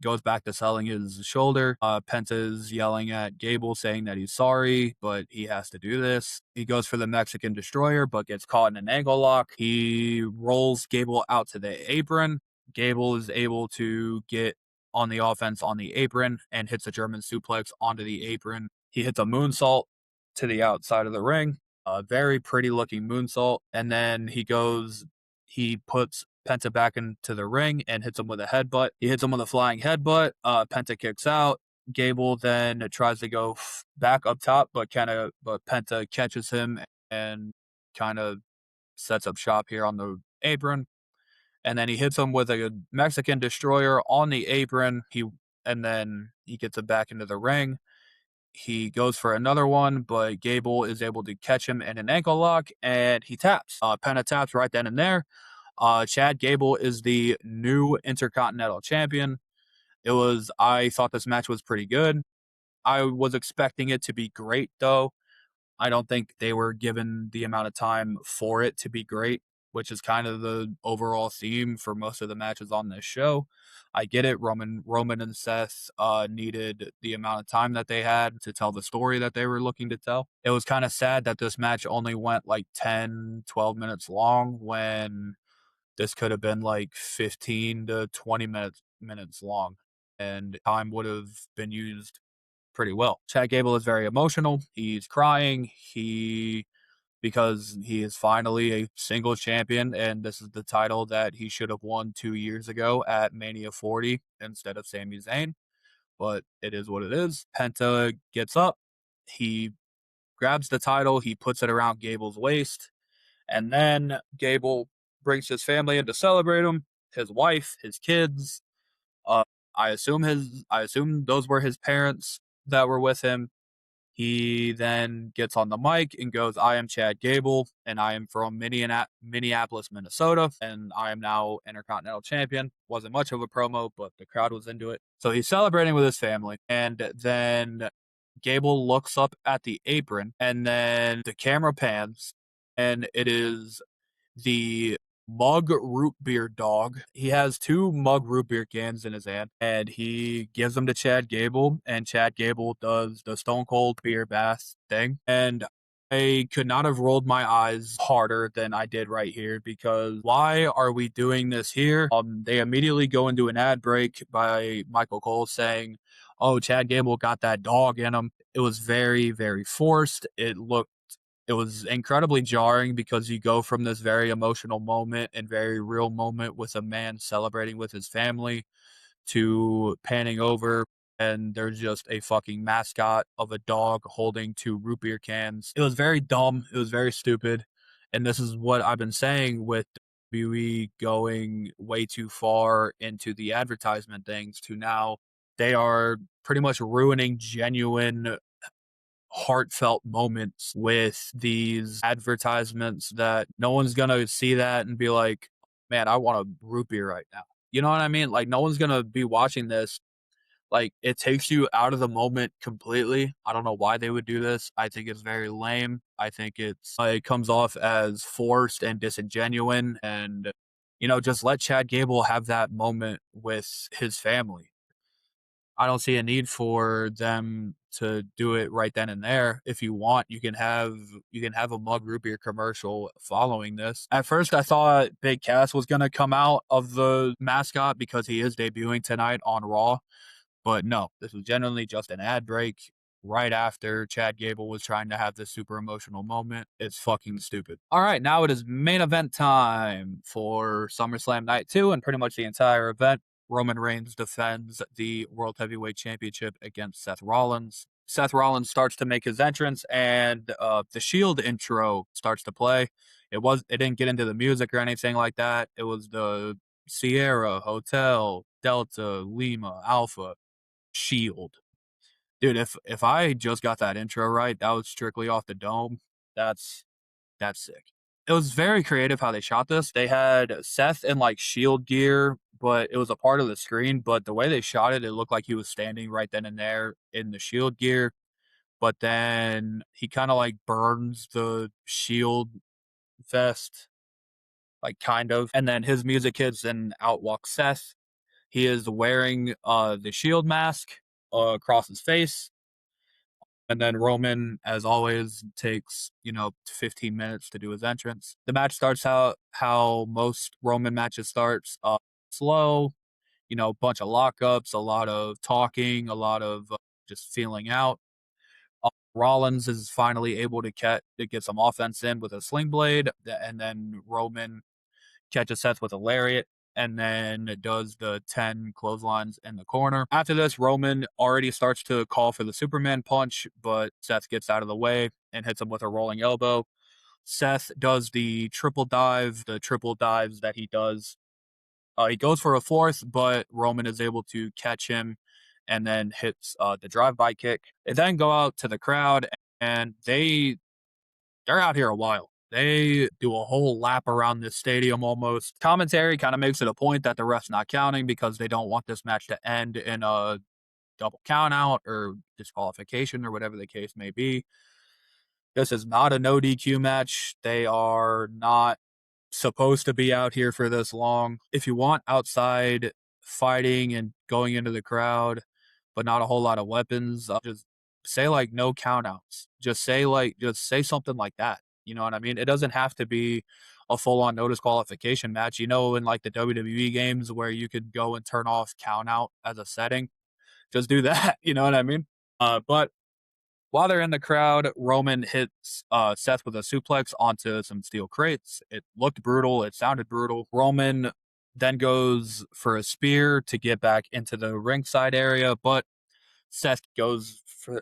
goes back to selling his shoulder. Penta's yelling at Gable saying that he's sorry, but he has to do this. He goes for the Mexican Destroyer, but gets caught in an ankle lock. He rolls Gable out to the apron. Gable is able to get on the offense on the apron and hits a German suplex onto the apron. He hits a moonsault to the outside of the ring. A very pretty looking moonsault. And then he goes he puts Penta back into the ring and hits him with a headbutt. He hits him with a flying headbutt. Penta kicks out. Gable then tries to go back up top, but Penta catches him and kind of sets up shop here on the apron. And then he hits him with a Mexican destroyer on the apron. And then he gets it back into the ring. He goes for another one, but Gable is able to catch him in an ankle lock, and he taps. Penta taps right then and there. Chad Gable is the new Intercontinental Champion. I thought this match was pretty good. I was expecting it to be great, though. I don't think they were given the amount of time for it to be great, which is kind of the overall theme for most of the matches on this show. I get it. Roman and Seth needed the amount of time that they had to tell the story that they were looking to tell. It was kind of sad that this match only went like 10, 12 minutes long when this could have been like 15 to 20 minutes long, and time would have been used pretty well. Chad Gable is very emotional. He's crying. Because he is finally a single champion, and this is the title that he should have won 2 years ago at Mania 40 instead of Sami Zayn. But it is what it is. Penta gets up. He grabs the title. He puts it around Gable's waist. And then Gable brings his family in to celebrate him, his wife, his kids. Uh, I assume those were his parents that were with him. He then gets on the mic and goes, "I am Chad Gable, and I am from Minneapolis, Minnesota, and I am now Intercontinental Champion." Wasn't much of a promo, but the crowd was into it. So he's celebrating with his family, and then Gable looks up at the apron, and then the camera pans, and it is the mug root beer dog. He has two mug root beer cans in his hand, and he gives them to Chad Gable, and Chad Gable does the Stone Cold beer bath thing. And I could not have rolled my eyes harder than I did right here, because why are we doing this here? They immediately go into an ad break by Michael Cole saying, "Oh, Chad Gable got that dog in him." It was very, very forced. It was incredibly jarring, because you go from this very emotional moment and very real moment with a man celebrating with his family to panning over and there's just a fucking mascot of a dog holding two root beer cans. It was very dumb. It was very stupid. And this is what I've been saying with WWE going way too far into the advertisement things to now they are pretty much ruining genuine heartfelt moments with these advertisements that no one's gonna see that and be like, "Man, I want a root beer right now." You know what I mean? Like, no one's gonna be watching this. Like, it takes you out of the moment completely. I don't know why they would do this. I think it's very lame. I think it comes off as forced and disingenuous, and just let Chad Gable have that moment with his family. I don't see a need for them to do it right then and there. If you want, you can have a mug root beer commercial following this. At first, I thought Big Cass was gonna come out of the mascot because he is debuting tonight on Raw, but no, this was genuinely just an ad break right after Chad Gable was trying to have this super emotional moment. It's fucking stupid. All right, now it is main event time for SummerSlam Night 2 and pretty much the entire event. Roman Reigns defends the World Heavyweight Championship against Seth Rollins. Seth Rollins starts to make his entrance, and the Shield intro starts to play. It didn't get into the music or anything like that. It was the Sierra, Hotel, Delta, Lima, Alpha, Shield. Dude, if I just got that intro right, that was strictly off the dome. That's that's sick. It was very creative how they shot this. They had Seth in like Shield gear, but it was a part of the screen. But the way they shot it, it looked like he was standing right then and there in the Shield gear. But then he kind of like burns the Shield vest, like kind of. And then his music hits and out walks Seth. He is wearing the Shield mask across his face. And then Roman, as always, takes 15 minutes to do his entrance. The match starts out how most Roman matches starts, slow. Bunch of lockups, a lot of talking, a lot of just feeling out. Rollins is finally able to get some offense in with a sling blade, and then Roman catches Seth with a lariat, and then does the 10 clotheslines in the corner. After this, Roman already starts to call for the Superman punch, but Seth gets out of the way and hits him with a rolling elbow. Seth does the triple dive, the triple dives that he does. He goes for a fourth, but Roman is able to catch him and then hits the drive-by kick. They then go out to the crowd, and they're out here a while. They do a whole lap around this stadium almost. Commentary kind of makes it a point that the ref's not counting because they don't want this match to end in a double count out or disqualification or whatever the case may be. This is not a no DQ match. They are not supposed to be out here for this long. If you want outside fighting and going into the crowd, but not a whole lot of weapons, just say like no countouts. Just say something like that. You know what I mean? It doesn't have to be a full on no disqualification match. You know, in like the WWE games where you could go and turn off count out as a setting, just do that. You know what I mean? But while they're in the crowd, Roman hits Seth with a suplex onto some steel crates. It looked brutal. It sounded brutal. Roman then goes for a spear to get back into the ringside area, but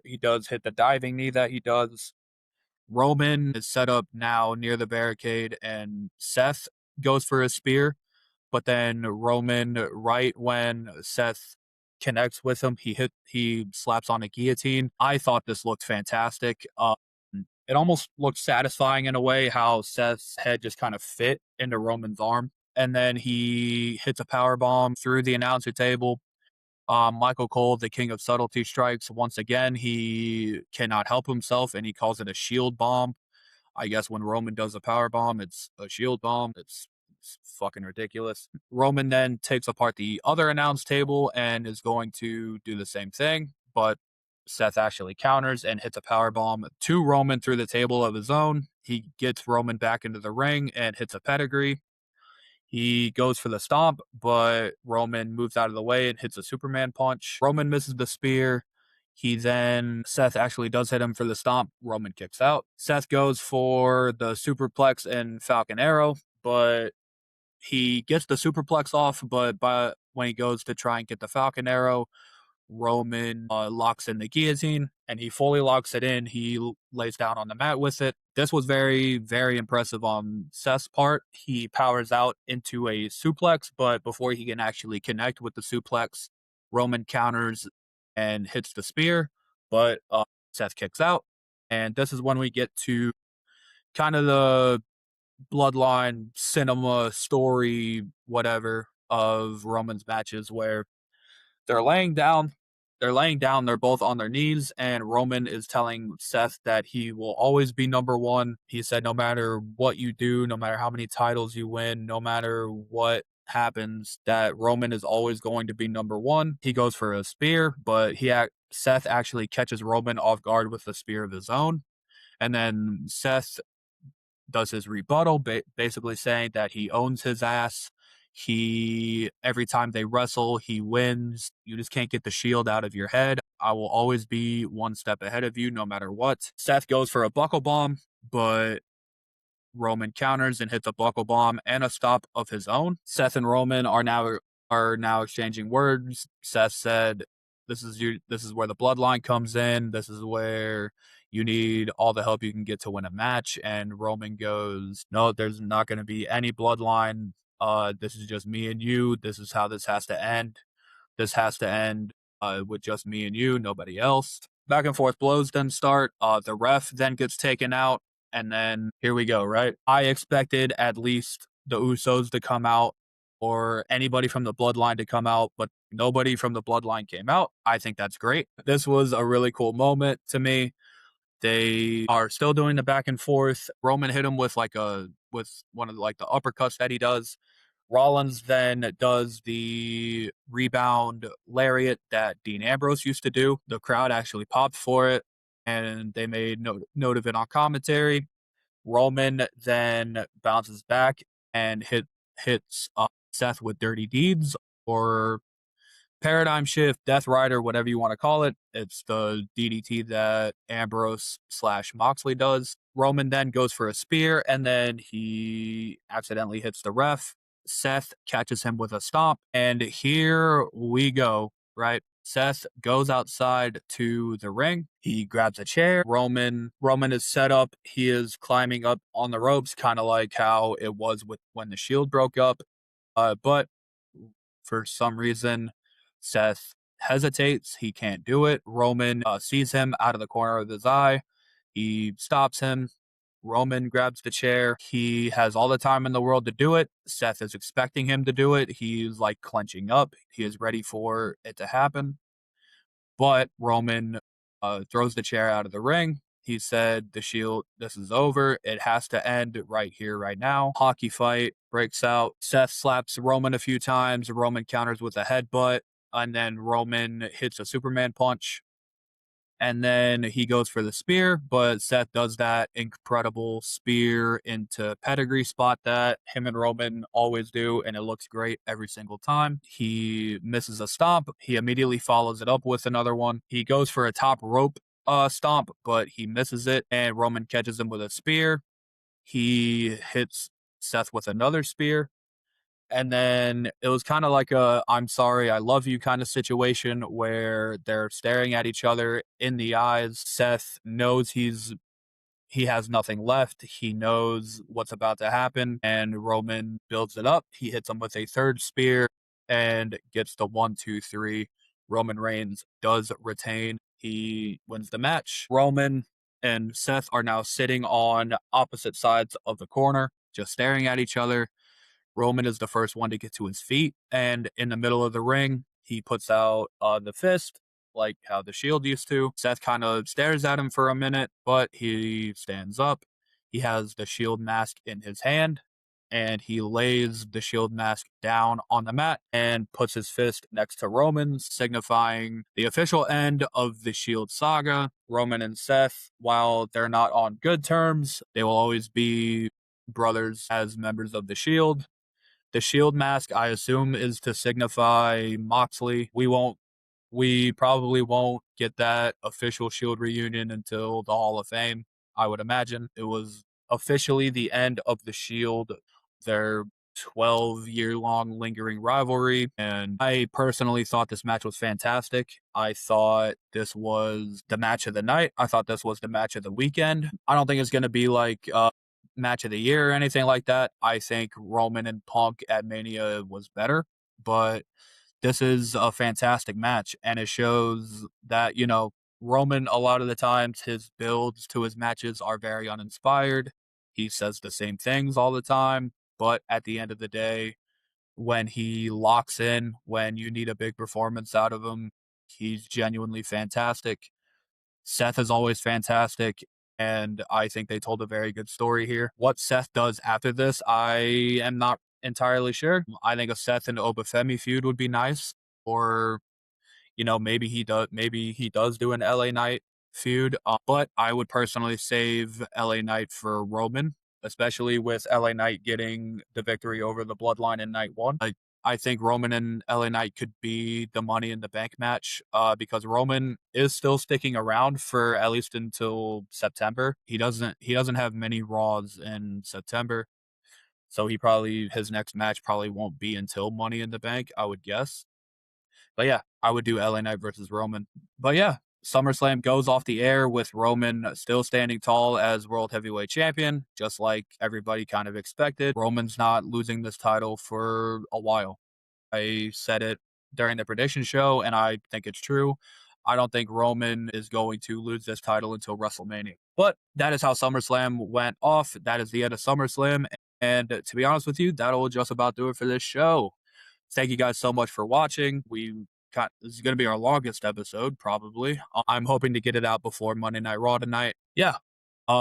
he does hit the diving knee that he does. Roman is set up now near the barricade, and Seth goes for a spear, but then Roman, right when Seth connects with him, he slaps on a guillotine. I thought this looked fantastic. It almost looked satisfying in a way how Seth's head just kind of fit into Roman's arm, and then he hits a power bomb through the announcer table. Michael Cole, the king of subtlety, strikes once again. He cannot help himself, and he calls it a shield bomb. I guess when Roman does a power bomb, it's a shield bomb. It's fucking ridiculous. Roman then takes apart the other announce table and is going to do the same thing, but Seth actually counters and hits a power bomb to Roman through the table of his own. He gets Roman back into the ring and hits a pedigree. He goes for the stomp, but Roman moves out of the way and hits a Superman punch. Roman misses the spear. Seth actually does hit him for the stomp. Roman kicks out. Seth goes for the superplex and Falcon Arrow, but he gets the superplex off, but when he goes to try and get the Falcon Arrow, Roman locks in the guillotine, and he fully locks it in. He lays down on the mat with it. This was very, very impressive on Seth's part. He powers out into a suplex, but before he can actually connect with the suplex, Roman counters and hits the spear, but Seth kicks out. And this is when we get to kind of the bloodline cinema story, whatever, of Roman's matches where they're laying down. They're laying down. They're both on their knees, and Roman is telling Seth that he will always be number one. He said, no matter what you do, no matter how many titles you win, no matter what happens, that Roman is always going to be number one. He goes for a spear, but Seth actually catches Roman off guard with a spear of his own, and then Seth does his rebuttal, basically saying that he owns his ass. Every time they wrestle, he wins. You just can't get the shield out of your head. I will always be one step ahead of you no matter what. Seth goes for a buckle bomb, but Roman counters and hits a buckle bomb and a stop of his own. Seth and Roman are now exchanging words. Seth said, This is where the bloodline comes in. This is where you need all the help you can get to win a match." And Roman goes, "No, there's not going to be any bloodline. This is just me and you. This is how this has to end. This has to end with just me and you, nobody else." Back and forth blows then start. The ref then gets taken out, and then here we go, right? I expected at least the Usos to come out or anybody from the bloodline to come out, but nobody from the bloodline came out. I think that's great. This was a really cool moment to me. They are still doing the back and forth. Roman hit him with one of like the uppercuts that he does. Rollins then does the rebound lariat that Dean Ambrose used to do. The crowd actually popped for it, and they made note of it on commentary. Roman then bounces back and hits Seth with dirty deeds or paradigm shift, Death Rider, whatever you want to call it. It's the DDT that Ambrose/Moxley does. Roman then goes for a spear, and then he accidentally hits the ref. Seth catches him with a stomp, and here we go, right? Seth goes outside to the ring. He grabs a chair. Roman is set up. He is climbing up on the ropes, kind of like how it was with when the Shield broke up. But for some reason, Seth hesitates. He can't do it. Roman sees him out of the corner of his eye. He stops him. Roman grabs the chair. He has all the time in the world to do it. Seth is expecting him to do it. He's like clenching up. He is ready for it to happen. But Roman throws the chair out of the ring. He said, the Shield, this is over. It has to end right here, right now. Hockey fight breaks out. Seth slaps Roman a few times. Roman counters with a headbutt. And then Roman hits a Superman punch. And then he goes for the spear, but Seth does that incredible spear into pedigree spot that him and Roman always do, and it looks great every single time. He misses a stomp. He immediately follows it up with another one. He goes for a top rope stomp, but he misses it, and Roman catches him with a spear. He hits Seth with another spear. And then it was kind of like a I'm sorry, I love you kind of situation where they're staring at each other in the eyes. Seth knows he has nothing left. He knows what's about to happen, and Roman builds it up. He hits him with a third spear and gets the 1, 2, 3. Roman Reigns does retain. He wins the match. Roman and Seth are now sitting on opposite sides of the corner, just staring at each other. Roman is the first one to get to his feet, and in the middle of the ring, he puts out the fist, like how the Shield used to. Seth kind of stares at him for a minute, but he stands up. He has the Shield mask in his hand, and he lays the Shield mask down on the mat and puts his fist next to Roman's, signifying the official end of the Shield saga. Roman and Seth, while they're not on good terms, they will always be brothers as members of the Shield. The Shield mask, I assume, is to signify Moxley. We probably won't get that official Shield reunion until the Hall of Fame. I would imagine it was officially the end of the Shield, their 12-year-long lingering rivalry. And I personally thought this match was fantastic. I thought this was the match of the night. I thought this was the match of the weekend. I don't think it's going to be like match of the year or anything like that. I think Roman and Punk at Mania was better, but this is a fantastic match, and it shows that, Roman, a lot of the times, his builds to his matches are very uninspired. He says the same things all the time, but at the end of the day, when he locks in, when you need a big performance out of him, he's genuinely fantastic. Seth is always fantastic, and I think they told a very good story here. What Seth does after this, I am not entirely sure. I think a Seth and Obafemi feud would be nice, or maybe he does do an LA Knight feud. But I would personally save LA Knight for Roman, especially with LA Knight getting the victory over the Bloodline in night one. I think Roman and LA Knight could be the Money in the Bank match because Roman is still sticking around for at least until September. He doesn't have many Raws in September, so his next match probably won't be until Money in the Bank, I would guess. But yeah, I would do LA Knight versus Roman. But yeah, SummerSlam goes off the air with Roman still standing tall as World Heavyweight Champion, just like everybody kind of expected. Roman's not losing this title for a while. I said it during the prediction show, and I think it's true. I don't think Roman is going to lose this title until WrestleMania. But that is how SummerSlam went off. That is the end of SummerSlam. And to be honest with you, that'll just about do it for this show. Thank you guys so much for watching. This is going to be our longest episode, probably. I'm hoping to get it out before Monday Night Raw tonight. Yeah.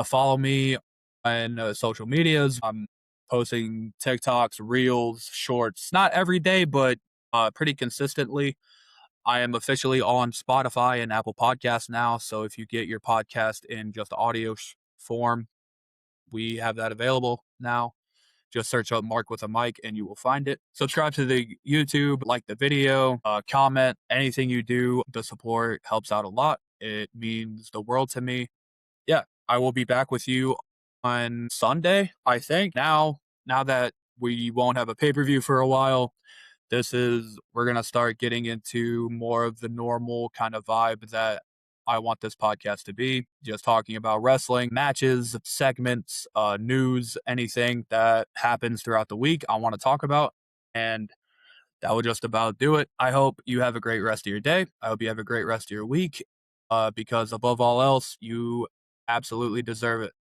Follow me on social medias. I'm posting TikToks, Reels, Shorts, not every day, but pretty consistently. I am officially on Spotify and Apple Podcasts now. So if you get your podcast in just audio form, we have that available now. Just search up Mark with a Mic and you will find it. Subscribe to the YouTube, like the video, comment. Anything you do, the support helps out a lot. It means the world to me. Yeah, I will be back with you on Sunday, I think. Now that we won't have a pay-per-view for a while. We're going to start getting into more of the normal kind of vibe that I want this podcast to be, just talking about wrestling, matches, segments, news, anything that happens throughout the week I want to talk about. And that will just about do it. I hope you have a great rest of your day. I hope you have a great rest of your week, because above all else, you absolutely deserve it.